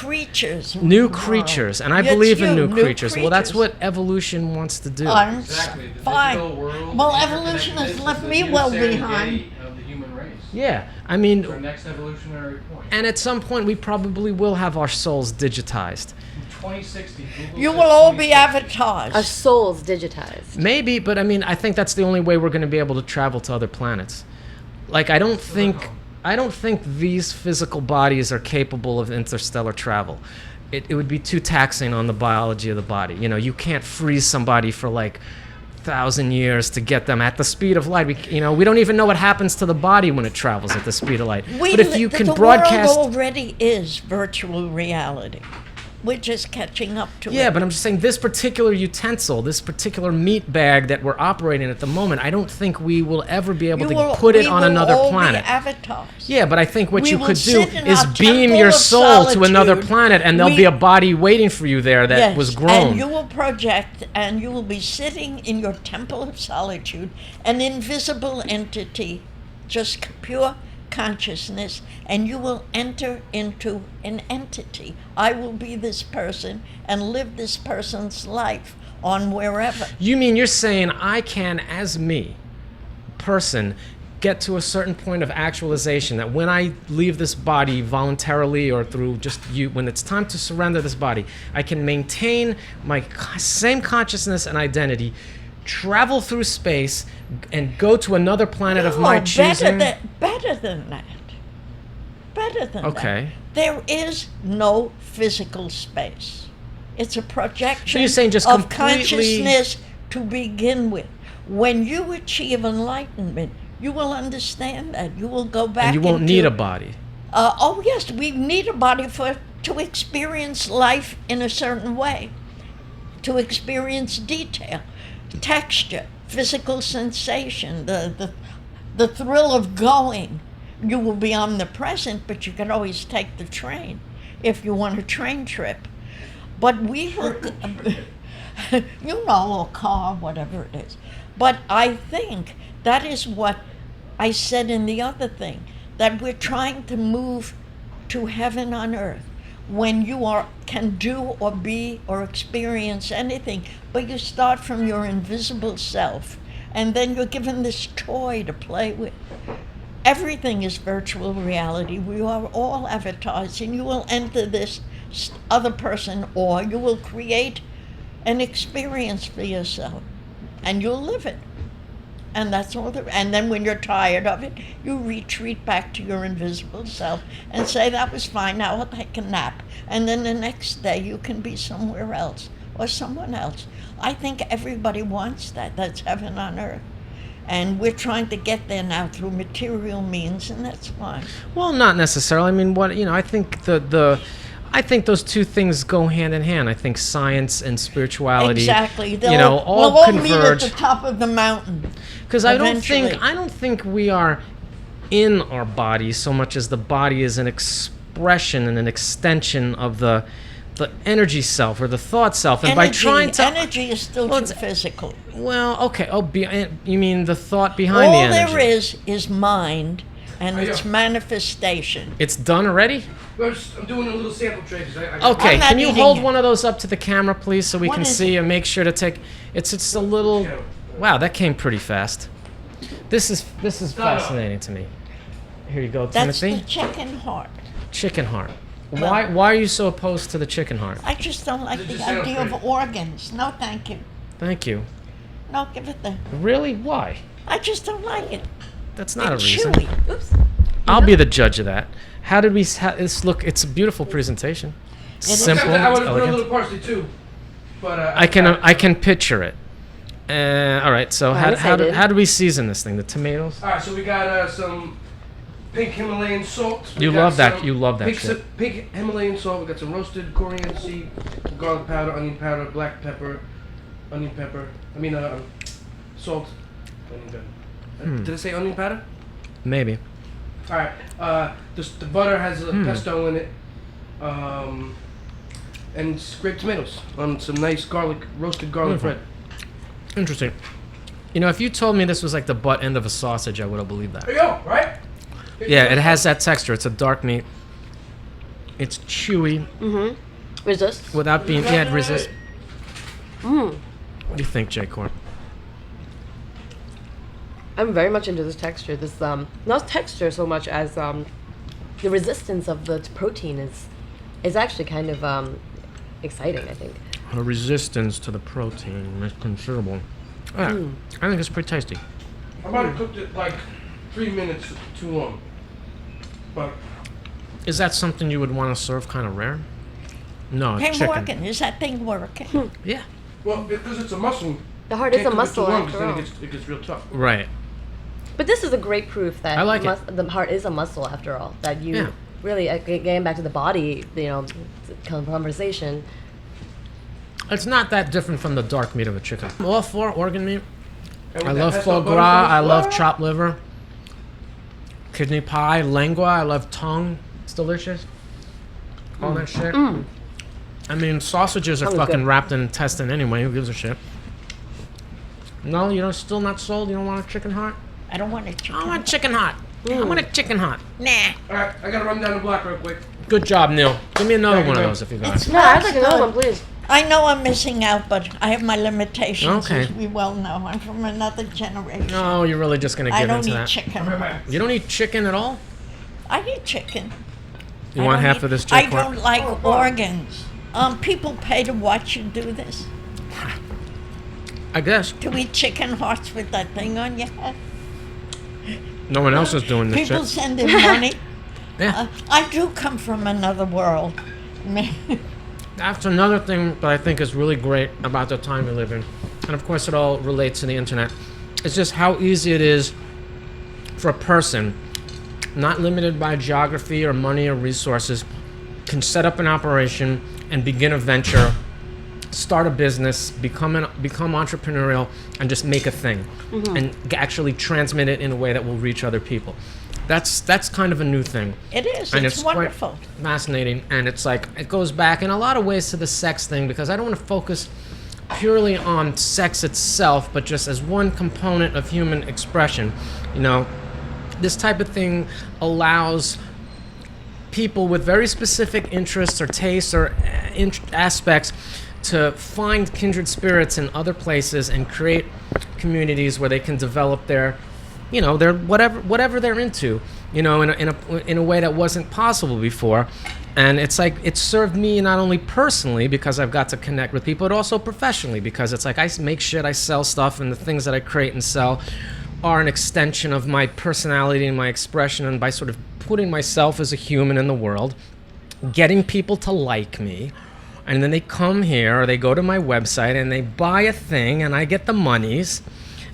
New creatures, and I believe in new creatures. Well, that's what evolution wants to do.
Exactly. The
Fine.
digital world
Well, evolution has
represents
left
the
me well
necessary
behind.
gate of the human race.
Yeah, I mean,
It's our next evolutionary point.
and at some point we probably will have our souls digitized.
2060. Google
You
says
will all be
2060.
avatars.
Our souls digitized.
Maybe, but I mean, I think that's the only way we're going to be able to travel to other planets. Like, I don't think these physical bodies are capable of interstellar travel. It would be too taxing on the biology of the body. You can't freeze somebody for like 1,000 years to get them at the speed of light. We don't even know what happens to the body when it travels at the speed of light. But if you can broadcast,
the world already is virtual reality. We're just catching up to it.
yeah, but I'm just saying this particular utensil, this particular meat bag that we're operating at the moment, I don't think we will ever be able to put it on another planet.
Be avatars.
Yeah, but I think what
We
you
will
could do
sit in
is
our
beam
temple
your
of
soul to another
solitude.
planet, and there'll be a body waiting for you there that
Yes,
was grown.
and you will project, and you will be sitting in your temple of solitude, an invisible entity, just pure consciousness, and you will enter into an entity. I will be this person and live this person's life on wherever.
You mean you're saying I can, as me, person, get to a certain point of actualization that when I leave this body voluntarily or through just you, when it's time to surrender this body, I can maintain my same consciousness and identity, travel through space, and go to another planet of my choosing?
Better than that. Better than that.
Okay.
There is no physical space. It's a projection
So you're saying just
of
completely-
consciousness to begin with. When you achieve enlightenment, you will understand that. You will go back
And you won't
into,
need a body.
oh, yes, we need a body for to experience life in a certain way, to experience detail, texture, physical sensation, the thrill of going. You will be omnipresent, but you can always take the train if you want a train trip. But we will, you know, or car, whatever it is. But I think that is what I said in the other thing, that we're trying to move to heaven on earth, when you can do or be or experience anything, but you start from your invisible self, and then you're given this toy to play with. Everything is virtual reality. We are all avatars, and you will enter this other person, or you will create an experience for yourself, and you'll live it. And that's all. And then when you're tired of it, you retreat back to your invisible self and say, that was fine, now I'll take a nap. And then the next day you can be somewhere else or someone else. I think everybody wants that. That's heaven on earth. And we're trying to get there now through material means, and that's fine.
Well, not necessarily. I mean, I think I think those two things go hand in hand. I think science and spirituality,
Exactly.
all
we'll
converge.
meet at the top of the mountain.
Because I don't
eventually.
think we are in our body so much as the body is an expression and an extension of the energy self or the thought self. And by trying to
energy is still too physical.
well, okay. Oh, you mean the thought behind the
All
energy?
there is mind and its manifestation.
It's done already?
I'm doing a little sample trade. I
Okay,
I'm not
can you
eating
hold
it.
one of those up to the camera, please, so we
What
can
is
see
it?
and make sure to take. It's a little. Wow, that came pretty fast. This is fascinating to me. Here you go,
That's
Timothy.
the chicken heart.
Chicken heart. Why are you so opposed to the chicken heart?
I just don't like the
Just
idea
sound
of organs. No, thank you.
Thank you.
No, give it the.
Really? Why?
I just don't like it.
That's not
It's
a reason.
chewy.
Oops.
I'll be the judge of that. How did we? Look, it's a beautiful presentation. Simple,
I would have put a
elegant.
little parsley too, but
I can picture it. All right. So
I'm
how
excited.
do we season this thing? The tomatoes.
All right, so we got some pink Himalayan salt. We
You
got
love that.
some
You love that
pink,
shit.
Pink Himalayan salt. We got some roasted coriander seed, garlic powder, onion powder, black pepper, onion pepper. Salt, onion pepper. Did I say onion powder?
Maybe.
All right. The butter has a pesto in it, and scraped tomatoes on some nice roasted garlic bread.
Interesting. You know, if you told me this was like the butt end of a sausage, I would have believed that.
There you go. Right?
Yeah, it has that texture. It's a dark meat. It's chewy
Resist.
without being resist. What do you think, Jcorp?
I'm very much into this texture. This not texture so much as the resistance of the protein is actually kind of exciting, I think.
A resistance to the protein is considerable. Yeah, I think it's pretty tasty.
I might have cooked it like 3 minutes too long, but
Is that something you would want to serve kind of rare? No,
Hey,
it's chicken.
working. Is that thing working?
Yeah.
well, because it's a muscle.
The heart is a
can't cook it too
muscle
long, 'cause
after
then
all.
it gets real tough.
Right.
But this is a great proof that
I like it.
the heart is a muscle after all. That you
Yeah.
really, getting back to the body, conversation.
It's not that different from the dark meat of a chicken. All for organ meat.
And
I
with that
love
pesto
foie
butter
gras.
sauce,
I love
what?
chopped liver. Kidney pie, lengua. I love tongue. It's delicious. All that shit. I mean, sausages are
Tongue is
fucking
good.
wrapped in intestine anyway. Who gives a shit? No, you don't. Still not sold. You don't want a chicken heart?
I don't want a chicken.
I want chicken heart. I want a chicken heart.
Nah.
All right, I gotta run down the block real quick.
Good job, Neil. Give me another
Thank you,
one of
man.
those if you got
It's
it.
No, I'd like
good.
another one, please.
I know I'm missing out, but I have my limitations,
Okay.
as we well know. I'm from another generation.
No, you're really just gonna
I
give
don't
into
eat
that.
chicken.
You don't eat chicken at all?
I eat chicken.
You
I
want
don't
half
eat-
of this,
I
Jake?
don't like organs. People pay to watch you do this.
I guess
To eat chicken hearts with that thing on your head.
no one else is doing this
People
shit.
send in money.
Yeah.
I do come from another world.
That's another thing that I think is really great about the time we live in. And of course, it all relates to the internet. It's just how easy it is for a person, not limited by geography or money or resources, can set up an operation and begin a venture, start a business, become entrepreneurial, and just make a thing, and actually transmit it in a way that will reach other people. That's kind of a new thing.
It is.
And
It's
quite
wonderful.
fascinating, and it's like it goes back in a lot of ways to the sex thing, because I don't want to focus purely on sex itself, but just as one component of human expression. You know, this type of thing allows people with very specific interests or tastes or aspects to find kindred spirits in other places and create communities where they can develop their, you know, their whatever they're into, you know, in a way that wasn't possible before. And it's like it served me not only personally because I've got to connect with people, but also professionally because it's like I make shit, I sell stuff, and the things that I create and sell are an extension of my personality and my expression. And by sort of putting myself as a human in the world, getting people to like me, and then they come here or they go to my website and they buy a thing, and I get the monies,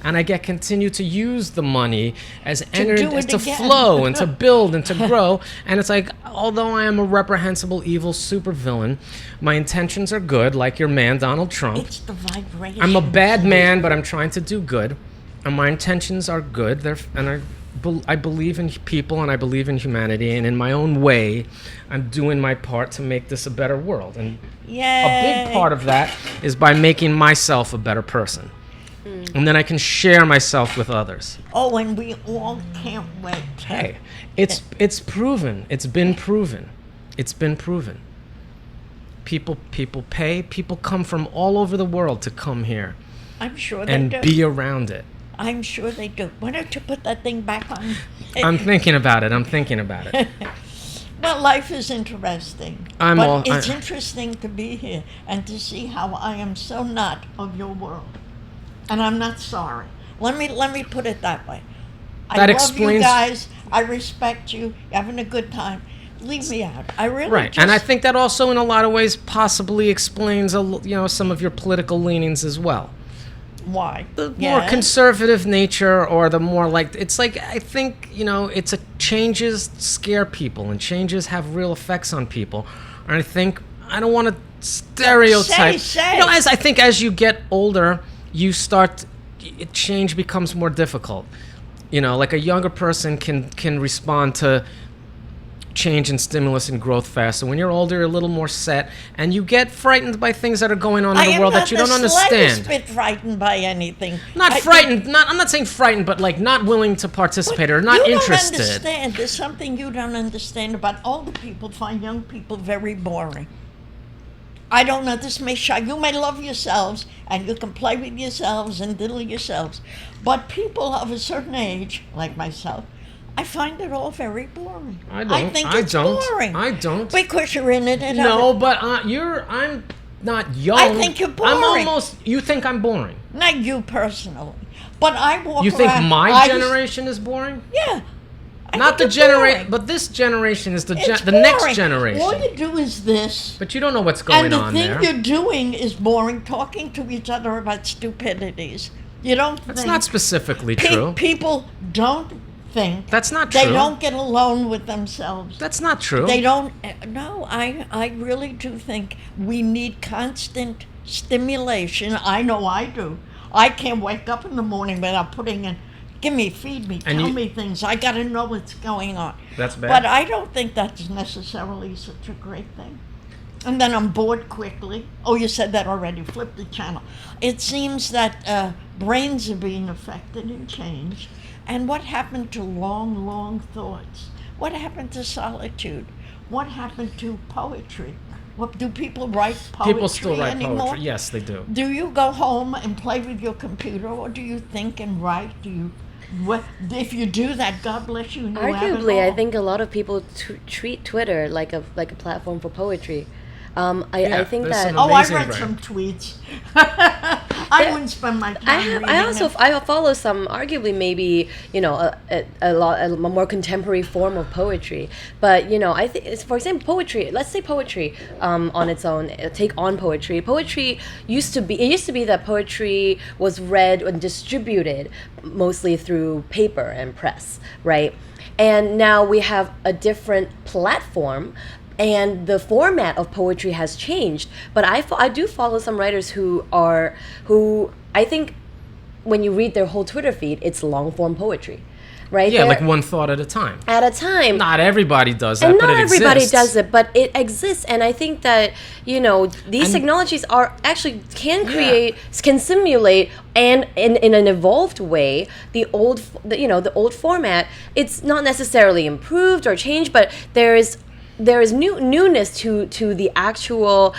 and I continue to use the money as energy to flow and to build and to grow. And it's like, although I am a reprehensible, evil supervillain, my intentions are good, like your man Donald Trump.
It's the vibration.
I'm a bad man, but I'm trying to do good, and my intentions are good. I believe in people, and I believe in humanity, and in my own way, I'm doing my part to make this a better world. And a big part of that is by making myself a better person. And then I can share myself with others.
Oh, and we all can't wait.
Hey, it's proven. It's been proven. It's been proven. People pay. People come from all over the world to come here
I'm sure they
and
do.
be around it.
I'm sure they do. Why don't you put that thing back on?
I'm thinking about it.
Well, life is interesting. It's interesting to be here and to see how I am so not of your world. And I'm not sorry. Let me put it that way. I love you guys. I respect you. You're having a good time. Leave me out. I really
right. And I think that also, in a lot of ways, possibly explains some of your political leanings as well.
Why?
The more conservative nature, or the more like it's like I think changes scare people, and changes have real effects on people. And I think I don't want to stereotype.
Say.
You know, as you get older, change becomes more difficult. You know, like a younger person can respond to change and stimulus and growth faster. When you're older, you're a little more set, and you get frightened by things that are going on in the world that you don't understand.
I'm not the slightest bit frightened by anything.
I'm not saying frightened, but like not willing to participate or not interested.
You don't understand. There's something you don't understand about older people. Find young people very boring. I don't know, this may shock. You may love yourselves, and you can play with yourselves and diddle yourselves. But people of a certain age, like myself, I find it all very boring. I think it's boring.
I don't.
Because you're in it.
But I'm not young.
I think you're boring.
You think I'm boring?
Not you personally. But I walk around.
You think my generation is boring?
Yeah.
Not the generation, but this generation is the next generation.
All you do is this.
But you don't know what's going on there.
And the thing you're doing is boring, talking to each other about stupidities. You don't think.
That's not specifically true.
People don't think.
That's not true.
They don't get alone with themselves.
That's not true.
They don't. No, I really do think we need constant stimulation. I know I do. I can't wake up in the morning without putting in, feed me, tell me things. I got to know what's going on.
That's bad.
But I don't think that's necessarily such a great thing. And then I'm bored quickly. Oh, you said that already. Flip the channel. It seems that brains are being affected and changed. And what happened to long, long thoughts? What happened to solitude? What happened to poetry? What, do people write poetry
People still write
anymore?
poetry. Yes, they do.
Do you go home and play with your computer, or do you think and write? If you do that, God bless you.
Arguably, I think a lot of people treat Twitter like a platform for poetry. I think that.
I read some tweets. I wouldn't spend my time
I follow some, arguably maybe a more contemporary form of poetry. But I think, for example, poetry. Let's say poetry on its own. Take on poetry. Poetry used to be that poetry was read and distributed mostly through paper and press, right? And now we have a different platform and the format of poetry has changed. But I do follow some writers who I think when you read their whole Twitter feed, it's long form poetry, right?
Yeah, like one thought at a time.
At a time.
Not everybody does that,
And
but
not
it
everybody
exists.
does it, but it exists. And I think that, these technologies are actually can simulate and in an evolved way the old format. It's not necessarily improved or changed, but there is newness to the actual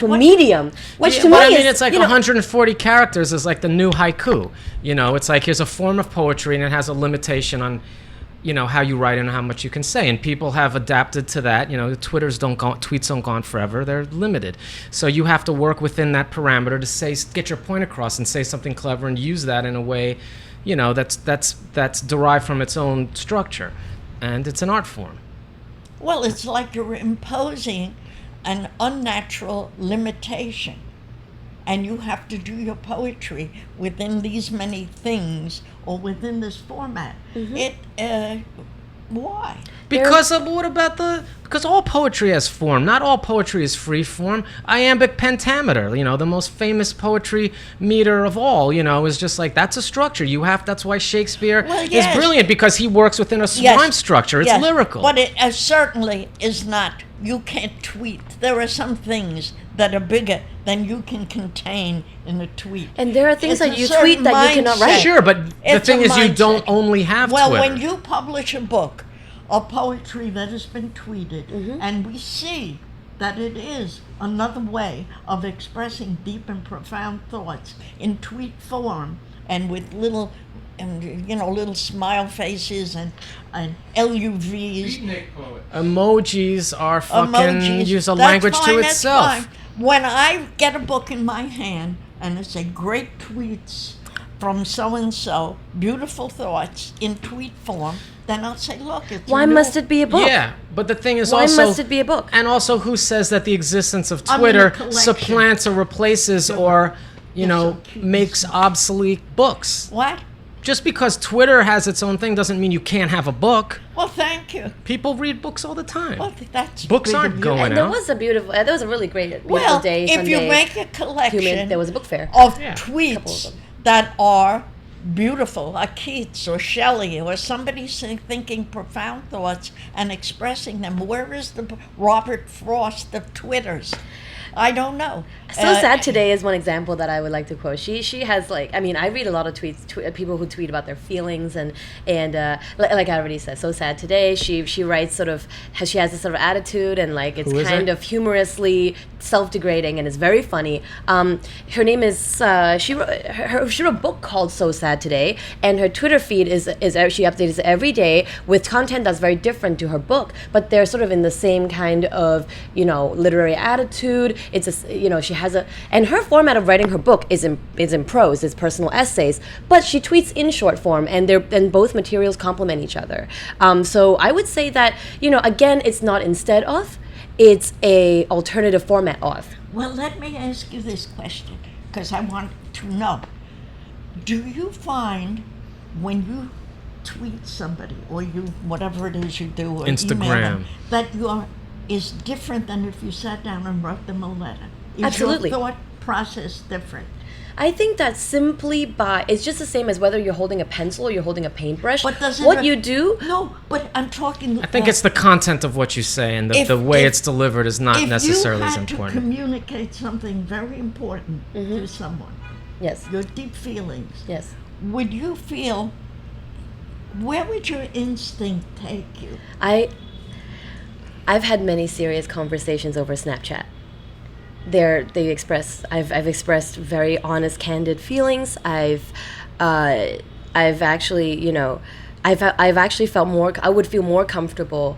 medium, which to me
But I mean,
is
it's like 140 characters is like the new haiku. It's like here's a form of poetry and it has a limitation on, how you write and how much you can say. And people have adapted to that. Tweets don't go on forever. They're limited. So you have to work within that parameter to get your point across and say something clever and use that in a way, that's derived from its own structure. And it's an art form.
Well, it's like you're imposing an unnatural limitation, and you have to do your poetry within these many things or within this format. Why?
Because all poetry has form. Not all poetry is free form. Iambic pentameter, the most famous poetry meter of all, is just like, that's a structure. That's why Shakespeare is brilliant, because he works within a rhyme structure. It's lyrical.
But it certainly is not. You can't tweet. There are some things that are bigger than you can contain in a tweet.
And there are things
It's
that
a
you
certain
tweet that you cannot write.
Sure, but the
It's
thing
a
is, you
mindset.
don't only have
Well,
Twitter.
when you publish a book of poetry that has been tweeted, and we see that it is another way of expressing deep and profound thoughts in tweet form, and with little smile faces and LUVs.
Beatnik poet.
Emojis are fucking
Emojis.
use a
That's
language
fine,
to
that's
itself.
fine. When I get a book in my hand and it's a great tweets from so and so, beautiful thoughts in tweet form, then I'll say, look, it's
Why must it be a book?
Yeah, but the thing is
Why
also...
must it be a book?
And also, who says that the existence of
I mean,
Twitter
a collection.
supplants or replaces or,
so cute.
makes obsolete books?
What?
Just because Twitter has its own thing doesn't mean you can't have a book.
Well, thank you.
People read books all the time.
Well, that's
Books
big
aren't
of you.
going
And there
out.
was a really great
Well,
day
if
Sunday.
you make a collection
there was a book fair.
of
Yeah.
Couple
tweets
of them.
that are beautiful, like Keats or Shelley or somebody thinking profound thoughts and expressing them, where is the Robert Frost of Twitters? I don't know.
So Sad Today is one example that I would like to quote. She has I read a lot of tweets, people who tweet about their feelings and like I already said, So Sad Today. She writes she has this sort of attitude and it's
Who is
kind
it?
of humorously self-degrading and it's very funny. Her name is she wrote a book called So Sad Today, and her Twitter feed is she updates every day with content that's very different to her book, but they're sort of in the same kind of literary attitude. She has and her format of writing her book is in prose, it's personal essays, but she tweets in short form, and both materials complement each other. So I would say that again, it's not instead of, it's a alternative format of.
Well, let me ask you this question, because I want to know. Do you find when you tweet somebody or you whatever it is you do or email them,
Instagram.
that is different than if you sat down and wrote them a letter? Is
Absolutely.
your thought process different?
I think that simply it's just the same as whether you're holding a pencil or you're holding a paintbrush.
But does it
what you do,
No, but I'm talking.
I think it's the content of what you say, and the way it's delivered is not necessarily as
If you had to
important.
communicate something very important to someone,
yes,
your deep feelings,
yes.
would you feel? Where would your instinct take you?
I've had many serious conversations over Snapchat. I've expressed very honest, candid feelings. I've actually, I've actually felt I would feel more comfortable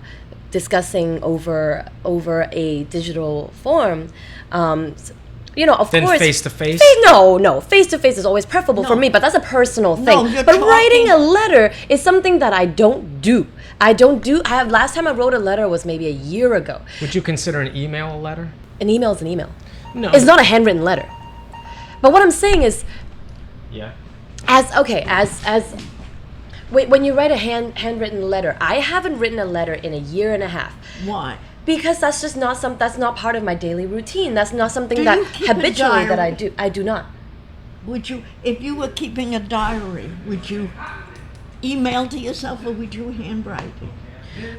discussing over a digital form. Of
Then
course.
face to face?
No. Face to face is always preferable for me, but that's a personal thing.
you're
But writing
talking-
a letter is something that I don't do. Last time I wrote a letter was maybe a year ago.
Would you consider an email a letter?
An email is an email.
No.
It's not a handwritten letter. But what I'm saying is,
Yeah.
when you write a handwritten letter, I haven't written a letter in a year and a half.
Why?
Because that's not part of my daily routine. That's not something
Do
that
you keep a
habitually that I
diary?
do. I do not.
Would you, if you were keeping a diary, would you email to yourself or would you handwrite it?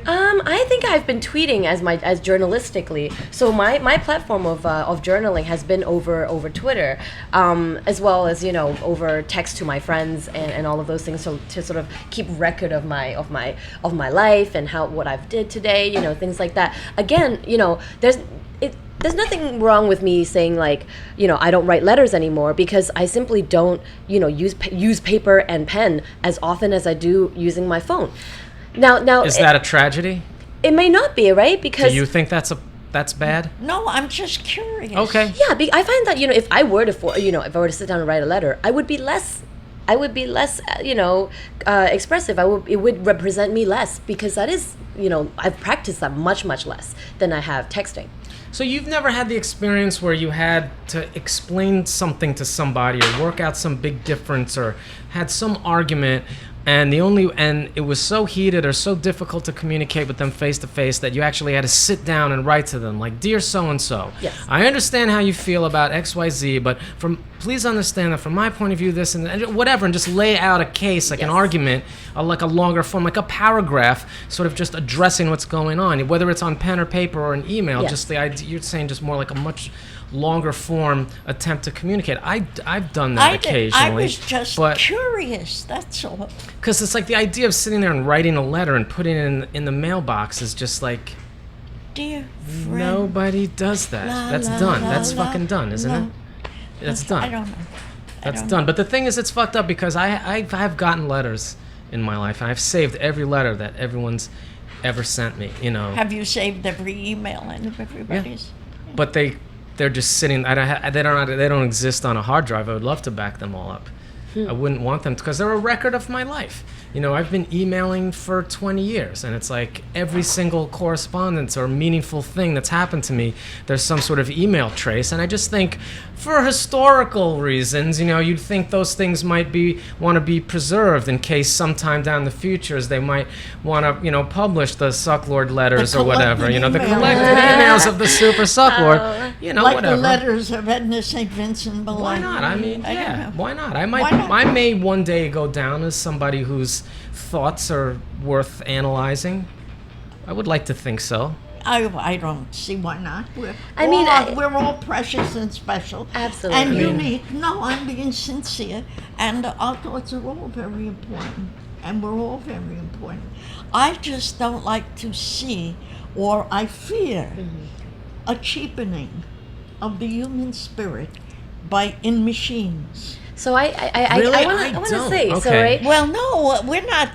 I think I've been tweeting as journalistically. So my platform of journaling has been over Twitter, as well as over text to my friends and all of those things. So to sort of keep record of my life and what I've did today, things like that. Again, there's nothing wrong with me saying like, I don't write letters anymore because I simply don't, use paper and pen as often as I do using my phone. Now
Is that a tragedy?
It may not be, right? Because
Do you think that's bad?
No, I'm just curious.
Okay.
yeah, I find that if I were to sit down and write a letter, I would be less expressive. It would represent me less because that is, I've practiced that much less than I have texting.
So you've never had the experience where you had to explain something to somebody or work out some big difference or had some argument and it was so heated or so difficult to communicate with them face to face that you actually had to sit down and write to them like, dear so and so.
Yes.
I understand how you feel about XYZ, but please understand that from my point of view, this and whatever, and just lay out a case like an argument, like a longer form, like a paragraph, sort of just addressing what's going on, whether it's on pen or paper or an email.
Yes.
Just the idea, you're saying just more like a much longer form attempt to communicate. I've done that occasionally.
I was just curious, that's all.
Because it's like the idea of sitting there and writing a letter and putting it in the mailbox is just like,
Dear friend.
nobody does that. That's done. That's fucking done, isn't it? That's done.
I don't know.
That's done. But the thing is, it's fucked up because I've gotten letters in my life, and I've saved every letter that everyone's ever sent me.
Have you saved every email and everybody's?
Yeah. But they're just sitting. They don't exist on a hard drive. I would love to back them all up. I wouldn't want them because they're a record of my life. I've been emailing for 20 years, and it's like every single correspondence or meaningful thing that's happened to me, there's some sort of email trace. And I just think, for historical reasons, you'd think those things might want to be preserved in case sometime down the future they might want to, publish the Sucklord letters or whatever. The collected emails of the Super Sucklord.
Like
whatever.
the letters of Edna St. Vincent Below.
Why not? I mean,
I don't
yeah,
know.
why not?
Why not?
I may one day go down as somebody whose thoughts are worth analyzing. I would like to think so.
I don't see why not. We're all precious and special.
Absolutely.
And unique. No, I'm being sincere. And our thoughts are all very important. And we're all very important. I just don't like to see, or I fear, a cheapening of the human spirit in machines.
So I want to
don't.
say,
Okay.
so right.
Well, no, we're not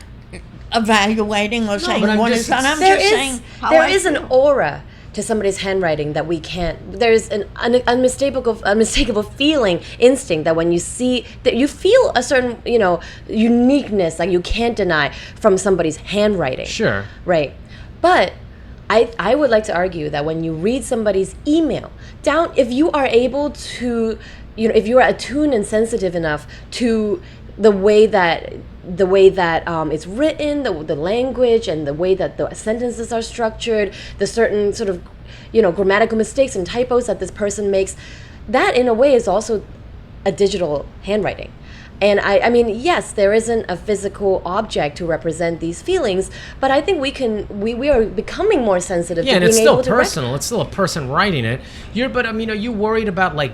evaluating or saying
but I'm
one
just-
is done. I'm
There
just
is
saying how
there
I
is an
feel.
aura to somebody's handwriting that we can't. There's an unmistakable feeling, instinct that when you see that you feel a certain uniqueness like you can't deny from somebody's handwriting.
Sure.
Right, but I would like to argue that when you read somebody's email down, if you are able to, if you are attuned and sensitive enough to the way that it's written, the language, and the way that the sentences are structured, the certain sort of grammatical mistakes and typos that this person makes, that in a way is also a digital handwriting. And I mean, yes, there isn't a physical object to represent these feelings, but I think we are becoming more sensitive.
Yeah,
to
and
being
it's still
able to
personal. It's still a person writing it. Are you worried about like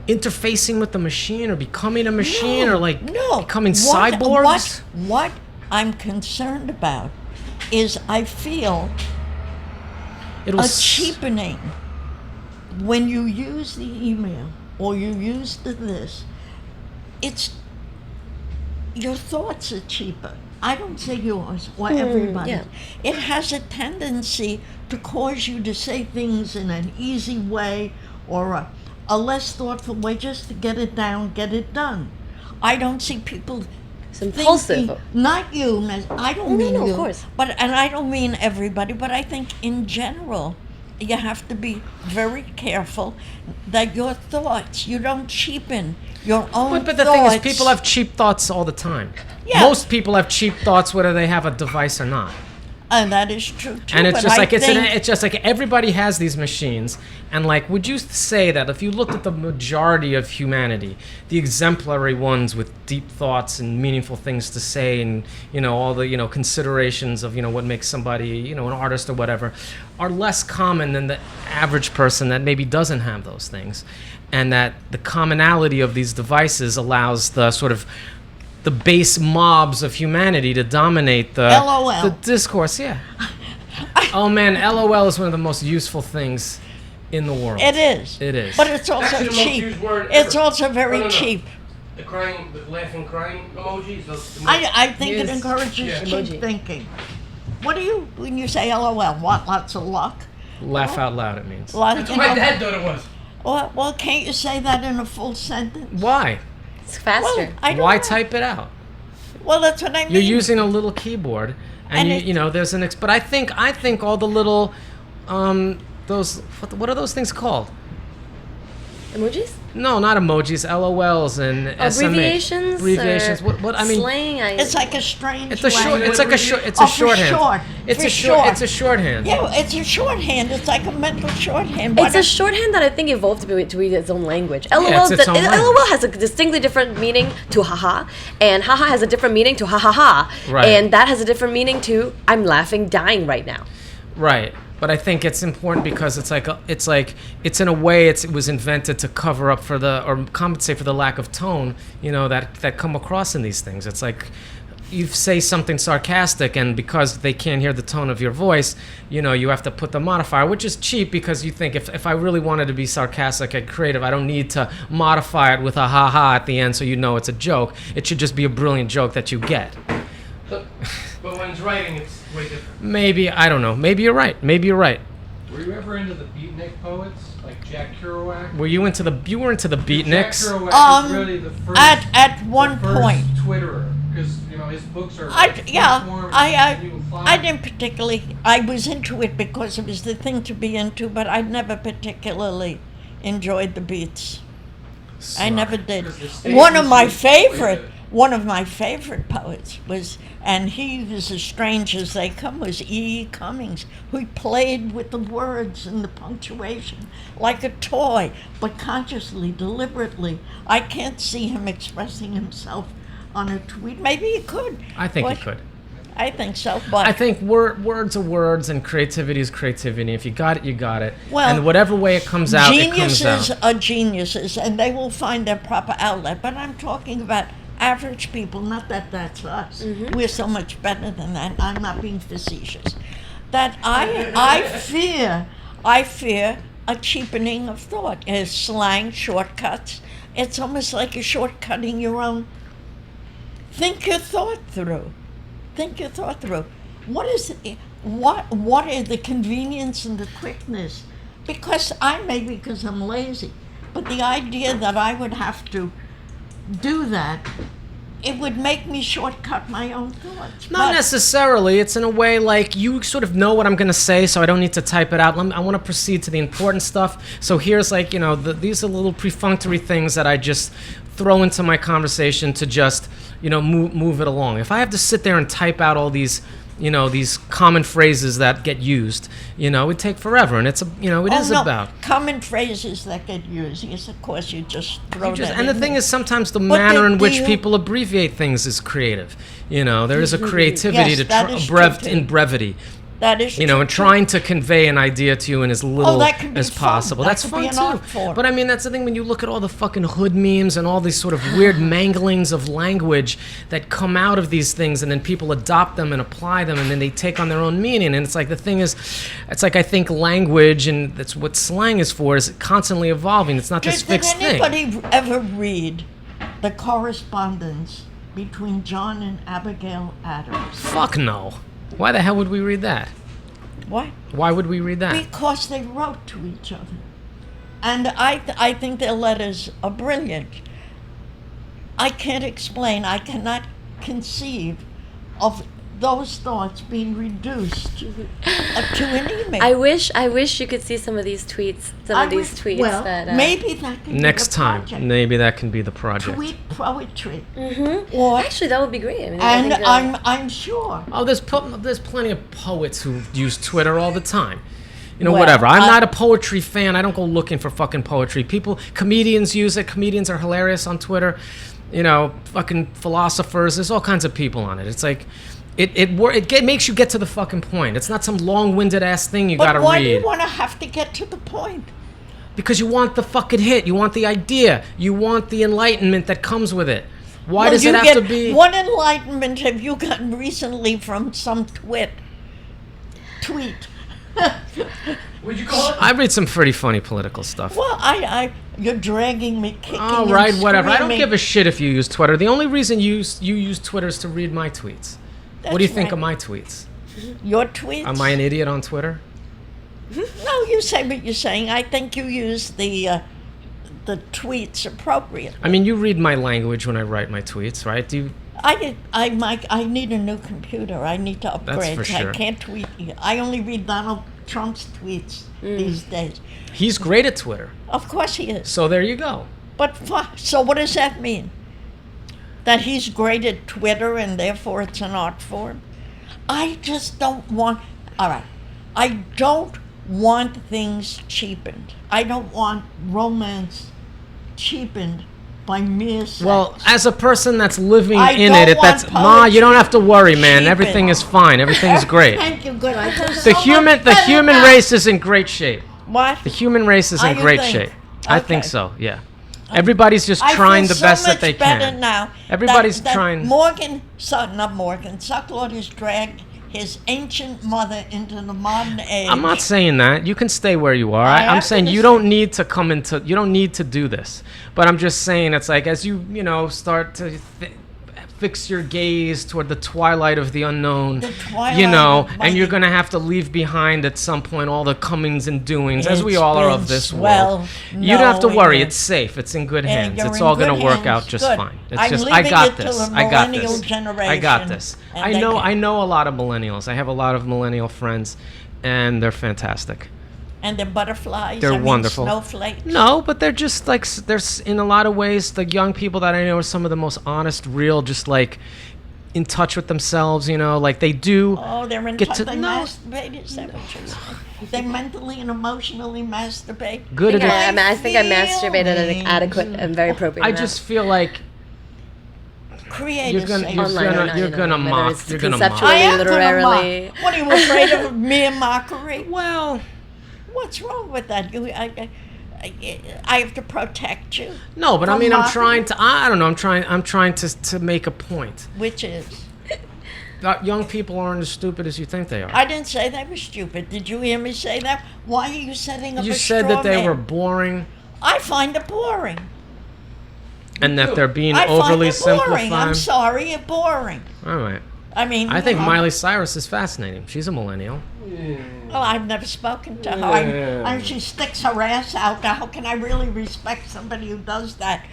interfacing with the machine or becoming a machine or like becoming cyborgs?
What I'm concerned about is I feel a cheapening when you use the email or you use this. It's your thoughts are cheaper. I don't say yours or everybody's.
yeah.
It has a tendency to cause you to say things in an easy way or a less thoughtful way, just to get it down, get it done. I don't see people
It's impulsive.
thinking, not you, I don't mean
no,
you,
of course.
and I don't mean everybody, but I think in general, you have to be very careful that your thoughts, you don't cheapen your own
But the thing is, people have cheap thoughts all the time.
Yeah.
Most people have cheap thoughts whether they have a device or not.
And that is true too.
And it's
but
just
I
like
think,
it's just like everybody has these machines, and like, would you say that if you looked at the majority of humanity, the exemplary ones with deep thoughts and meaningful things to say, and all the considerations of what makes somebody an artist or whatever, are less common than the average person that maybe doesn't have those things, and that the commonality of these devices allows the sort of the base mobs of humanity to dominate the
LOL.
discourse. Yeah. Oh man, LOL is one of the most useful things in the world.
It is.
It is.
But it's also
Actually, the most
cheap.
used word
It's
ever.
also very
No.
cheap.
The laughing crying emojis.
I think it
Yes.
encourages
Yeah.
cheap
Emoji.
thinking. What do you, when you say LOL, what, lots of luck?
Laugh out loud, it means.
That's what my dad thought it was.
Well, can't you say that in a full sentence?
Why?
It's faster.
Well, I don't
Why
know.
type it out?
Well, that's what I mean.
You're using a little keyboard, and,
And
there's an but I think all the little those what are those things called?
Emojis?
No, not emojis, LOLs and SMA.
Abbreviations?
Abbreviations.
Or
What I mean,
slang?
It's like a strange
it's a short.
language.
It's like a short. It's
Oh,
a
for
shorthand.
short.
It's
For
a short.
short.
It's a shorthand.
Yeah, it's a shorthand. It's like a mental shorthand.
It's a shorthand that I think evolved to read its own language. LOL,
it's its own language.
LOL has a distinctly different meaning to haha, and haha has a different meaning to ha ha ha,
Right.
and that has a different meaning to I'm laughing, dying right now.
Right. But I think it's important because it's in a way it was invented to cover up for or compensate for the lack of tone, that come across in these things. It's like you say something sarcastic, and because they can't hear the tone of your voice, you have to put the modifier, which is cheap because you think if I really wanted to be sarcastic and creative, I don't need to modify it with a ha-ha at the end so it's a joke. It should just be a brilliant joke that you get.
But when it's writing, it's way different.
Maybe, I don't know. Maybe you're right.
Were you ever into the beatnik poets like Jack Kerouac?
You were into the
Jack
beatniks?
Kerouac is really the first.
At one
the first
point.
Twitterer, because his books are.
I
I
didn't particularly. I was into it because it was the thing to be into, but I never particularly enjoyed the beats. I never did.
Because the stage
One of
was
my
like
favorite,
the-
one of my favorite poets was, and he was as strange as they come, was E. Cummings, who played with the words and the punctuation like a toy, but consciously, deliberately. I can't see him expressing himself on a tweet. Maybe he could.
I think
but
you could.
I think so, but
I think words are words and creativity is creativity. If you got it, you got it.
Well,
and whatever way it comes out, it comes
geniuses
out.
are geniuses, and they will find their proper outlet. But I'm talking about average people, not that that's us. We're so much better than that. I'm not being facetious. That I fear a cheapening of thought. Slang, shortcuts. It's almost like you're shortcutting your own. Think your thought through. Think your thought through. What is what are the convenience and the quickness? Because I'm lazy, but the idea that I would have to do that, it would make me shortcut my own thoughts.
Not
But-
necessarily. It's in a way like you sort of know what I'm going to say, so I don't need to type it out. I want to proceed to the important stuff. So here's these are little perfunctory things that I just throw into my conversation to just, move it along. If I have to sit there and type out all these, these common phrases that get used, it would take forever. And it's, about.
common phrases that get used. Yes, of course, you just throw that
And the
in
thing
there.
is, sometimes the
But
manner in which
deal-
people abbreviate things is creative. There is a creativity
Yes,
to
that is true, too.
in brevity.
That is
And
true.
trying to convey an idea to you in as little
that can be
as
fun.
possible.
That
That's
could
fun
be an
too.
art form.
But I mean, that's the thing when you look at all the fucking hood memes and all these sort of weird manglings of language that come out of these things, and then people adopt them and apply them, and then they take on their own meaning. And it's like the thing is, it's like I think language, and that's what slang is for, is constantly evolving. It's not this
Did
fixed thing.
anybody ever read the correspondence between John and Abigail Adams?
Fuck no. Why the hell would we read that?
What?
Why would we read that?
Because they wrote to each other. And I think their letters are brilliant. I can't explain, I cannot conceive of those thoughts being reduced to an email.
I wish you could see some of these tweets.
Well,
that.
maybe that could
Next
be the
time,
project.
maybe that can be the project.
Tweet poetry.
Or actually, that would be great. I mean, I
And
think,
I'm sure.
Oh, there's plenty of poets who use Twitter all the time. You know,
Well,
whatever. I'm not a poetry fan. I don't go looking for fucking poetry. Comedians use it. Comedians are hilarious on Twitter. You know, fucking philosophers. There's all kinds of people on it. It's like, it makes you get to the fucking point. It's not some long-winded ass thing you gotta
But why
read.
do you want to have to get to the point?
Because you want the fucking hit. You want the idea. You want the enlightenment that comes with it. Why does it have to be?
What enlightenment have you gotten recently from some tweet?
What'd you call it?
I read some pretty funny political stuff.
Well, you're dragging me, kicking
All
and
right, whatever. I don't
screaming.
give a shit if you use Twitter. The only reason you use Twitter is to read my tweets. What do you
That's
think
right.
of my tweets?
Your tweets?
Am I an idiot on Twitter?
No, you say what you're saying. I think you use the tweets appropriately.
I mean, you read my language when I write my tweets, right? Do you?
I need a new computer. I need to upgrade.
for sure.
I can't tweet. I only read Donald Trump's tweets these days.
He's great at Twitter.
Of course he is.
So there you go.
But so what does that mean? That he's great at Twitter and therefore it's an art form? I just don't want. All right. I don't want things cheapened. I don't want romance cheapened by mere sex.
Well, as a person that's living
I
in
don't
it,
want
that's Ma. You don't have to worry, man.
cheapened.
Everything is fine. Everything's great.
Thank you. Good. I feel
The
so
human
much better now.
race is in great shape.
What?
The human race is in
You
great
think?
shape. I think
Okay.
so. Yeah. Everybody's just
I
trying
feel
the best
so
that they
much better
can.
now.
Everybody's
that
trying.
Sucklord has dragged his ancient mother into the modern age.
I'm not saying that. You can stay where you are. I'm
have
saying
to
you don't need to come into. You don't need to do this. But I'm just saying it's like as you start to fix your gaze toward the twilight of the unknown.
The twilight of
and you're
light.
gonna have to leave behind at some point all the comings and doings, as we
It's
all are
been
of this
swell
world. You don't have to
knowing
worry.
it.
It's safe. It's in good
And
hands.
you're
It's
in
all
good
gonna work
hands.
out just
Good.
fine. It's
I'm
just I
leaving
got
it till
this.
the
I got
millennial
this. I
generation,
got this.
and
I
they
know.
can-
I know a lot of millennials. I have a lot of millennial friends, and they're fantastic.
And the butterflies.
They're wonderful.
Snowflakes.
No, but they're just like there's in a lot of ways the young people that I know are some of the most honest, real, just like in touch with themselves. Like they do.
Oh, they're in
Get
touch.
to
They
know-
masturbate. Is that what you're saying? They mentally and emotionally masturbate.
Good at it.
I think I masturbated at an
feelings.
adequate and very appropriate
I
amount.
just feel like
Create
you're
a
gonna
safe
you're
Online or
gonna
not,
you're
you know,
gonna
whether
mock.
it's
You're gonna
conceptual-
mock.
I am
literarily.
gonna mock. What are you afraid of? Mere mockery?
Well,
What's wrong with that? I have to protect you.
no, but I
From
mean I'm
mocking?
trying to. I don't know. I'm trying to make a point.
Which is,
That young people aren't as stupid as you think they are.
I didn't say they were stupid. Did you hear me say that? Why are you setting up
You
a
said
straw
that they
man?
were boring
I find it boring.
and that they're being
I find
overly
it boring. I'm
simplified.
sorry, it's boring.
All right.
I mean,
I think
you know,
Miley Cyrus is fascinating. She's a millennial.
Well, I've never spoken to her. She sticks her ass out. Now, how can I really respect somebody who does that?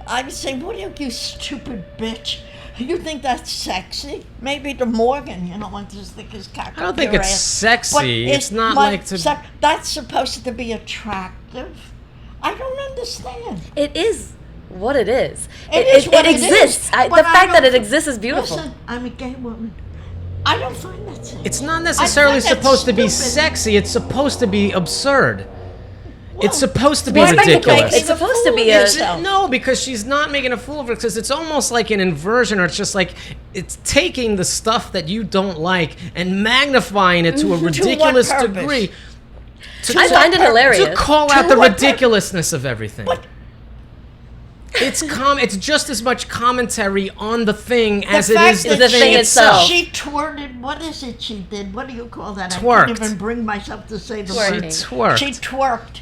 I'm saying, what are you stupid bitch? You think that's sexy? Maybe to Morgan, wants to stick his cock
I don't
up
think
your
it's
ass.
sexy.
But
It's not like to.
That's supposed to be attractive. I don't understand.
It is what it is.
It is what it
exists.
is,
The
but I
fact that
don't
it
think-
exists is beautiful.
Listen, I'm a gay woman. I don't find that sexy.
It's not necessarily
find that
supposed to be
stupid.
sexy. It's supposed to be absurd. It's supposed to be
Well, it's
ridiculous.
It's supposed to be a-
No, because she's not making a fool of her. Because it's almost like an inversion, or it's just like it's taking the stuff that you don't like and magnifying it to a ridiculous
purpose?
degree.
I find it hilarious.
To call
To
out the
what purpose?
ridiculousness of everything.
But-
It's just as much commentary on the thing as it
fact
is
that
the
she-
thing itself.
She twirted. What is it she did? What do you call that? I
Twerked.
can't even bring myself to say the
She
word.
twerked.
She twerked.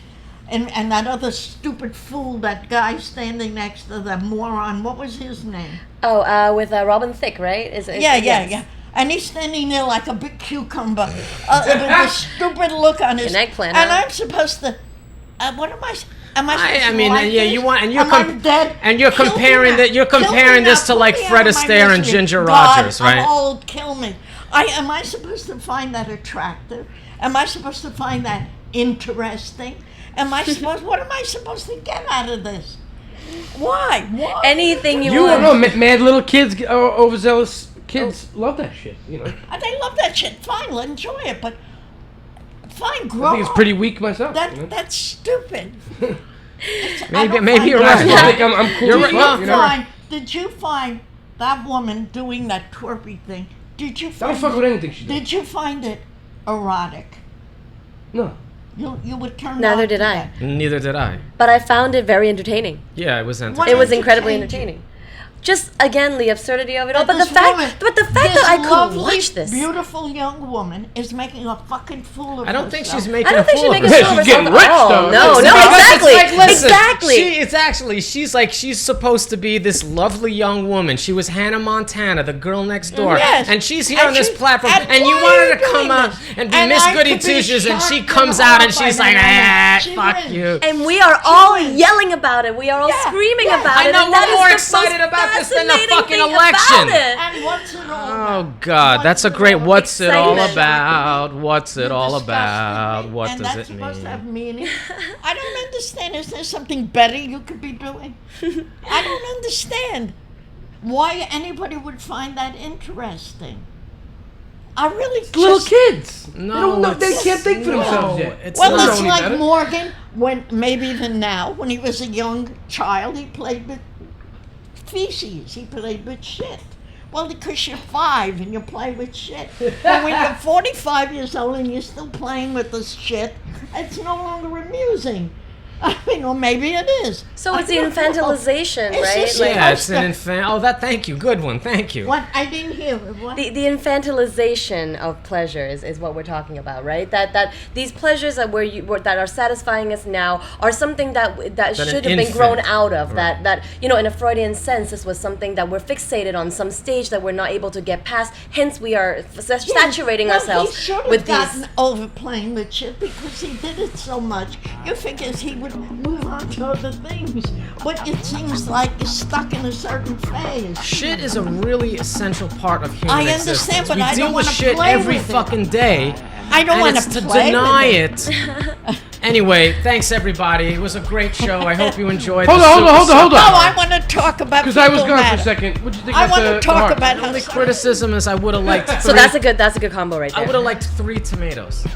And that other stupid fool, that guy standing next to the moron, what was his name?
Oh, with Robin Thicke, right?
Yeah. And he's standing there like a big cucumber with a stupid look on his
An eggplant,
And
huh?
I'm supposed to. What am I? Am I?
I
supposed
mean,
to like
yeah,
this?
you want, and you're
Am I dead?
and you're
Kill me
comparing
now.
that. You're
Kill me
comparing
now.
this to
Put
like
me
Fred
out of my
Astaire and
misery.
Ginger
God,
Rogers, right?
I'm old. Kill me. Am I supposed to find that attractive? Am I supposed to find that interesting? What am I supposed to get out of this? Why?
Anything you
You
want.
don't know, mad little kids, overzealous kids love that shit, you know.
They love that shit. Fine, enjoy it, but fine,
I
grow
think it's
up.
pretty weak myself. you know?
That's stupid.
Maybe you're
I
right.
think I'm cool.
You're
as
right.
fuck, you know?
Did you find that woman doing that twerpy thing? Did you
I don't
find
fuck with anything she does.
Did you find it erotic?
No.
You would turn.
Neither
on
did
to
I.
that.
Neither did I.
But I found it very entertaining.
Yeah, it was
What
entertaining.
It was incredibly
entertained you?
entertaining. Just again the absurdity of it all, but the
this
fact,
woman-
but the fact
this
that I could
lovely,
watch this.
beautiful young woman is making a fucking fool of
I don't think
herself.
she's making
I don't
a
think she's
fool of
making a
herself.
fool of
She's getting
herself at
rich,
all.
though.
No,
It's
no,
like-
exactly,
It's like, listen,
exactly.
she's supposed to be this lovely young woman. She was Hannah Montana, the girl next door,
Yes.
and she's here
And
on this
she-
platform,
and
and you
why
want
are
her
you
to come
doing
out
this?
and be
And
Miss
I
Goody
could be
Two Shoes, and she
shocked
comes
and
out and she's like,
horrified
ah,
and
fuck
wins.
you.
And we are all
wins.
yelling about it. We are all
Yeah,
screaming
yeah.
about
I
it.
know,
and that
we're
is
more
the
excited
most
about this than the
fascinating
fucking
thing
election.
about it.
And what's it all about?
Oh God, that's a great. What's it all
Excitement.
about? What's it all
Disgusting
about?
thing.
What
and
does
that's
it
supposed to have
mean?
meaning. I don't understand. Is there something better you could be doing? I don't understand why anybody would find that interesting. I really
Little
just,
kids.
No,
they don't know. They
it's-
can't think for themselves
no,
yet.
it's
Well,
not.
it's
Any
like
better.
Morgan, when maybe even now, when he was a young child, he played with feces. He played with shit. Well, because you're 5 and you play with shit. But when you're 45 years old and you're still playing with this shit, it's no longer amusing. I mean, or maybe it is.
So it's
I
the
don't know.
infantilization,
It's
right?
just
Like,
Yeah, it's an infant. Oh, that. Thank you. Good one. Thank you.
What? I didn't hear it. What?
the infantilization of pleasures is what we're talking about, right? That these pleasures that that are satisfying us now are something that
an
should have been grown
infant-
out of.
Right.
That in a Freudian sense, this was something that we're fixated on, some stage that we're not able to get past. Hence, we are saturating
Well,
ourselves
he should
with
have
these.
gotten over playing with shit because he did it so much. You figures he would move on to other things, but it seems like he's stuck in a certain phase.
Shit is a really essential part of human
I
existence.
understand, but
we
I
deal
don't
with
wanna
shit
play
every
with it.
fucking day.
I don't
and
want
it's
to
to
play
deny
with
it. Anyway, thanks everybody. It was a great show. I hope you enjoyed.
Hold
the
on, hold
Super
on.
No, I want to talk about
Because I was
people
gone for a
matter.
second. What'd you think
I
about
want
the
to talk
heart?
about
The
how
only criticism is I would have liked.
So that's a good combo right
I
there.
would have liked 3 tomatoes.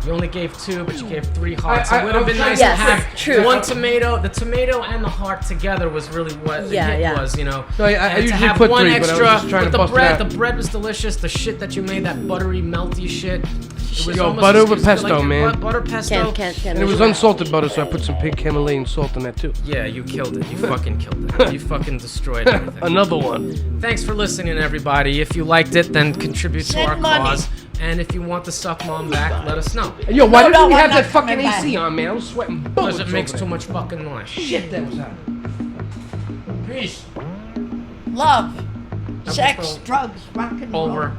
You only gave 2, but you gave 3 hearts.
I-
It would have been
I'm
nice
trying-
to
Yes,
have
true.
one tomato. The tomato and the heart together was really what the
Yeah,
hit
yeah.
was,
No, I
And to
usually
have
put
one
3, but I was
extra,
just trying
but
to bust it out.
the bread was delicious. The shit that you made, that buttery, melty shit. It was
Yo,
almost
butter
as
with
good as
pesto,
your
man.
Butter pesto.
Can't
And it was unsalted butter, so I put some pink Himalayan salt in that too.
Yeah, you killed it. You fucking killed it. You fucking destroyed everything.
Another one.
Thanks for listening, everybody. If you liked it, then contribute to
Send
our
money.
cause. And if you want the Suck Mom back, let us know.
Yo, why
No,
didn't
no,
we
I'm
have
not
that fucking
coming back.
AC on, man? I was sweating bullets.
Because it makes
over
too
there.
much fucking noise.
Shit, that was hot.
Peace.
love, sex,
Episode
drugs, rock and roll.
Over.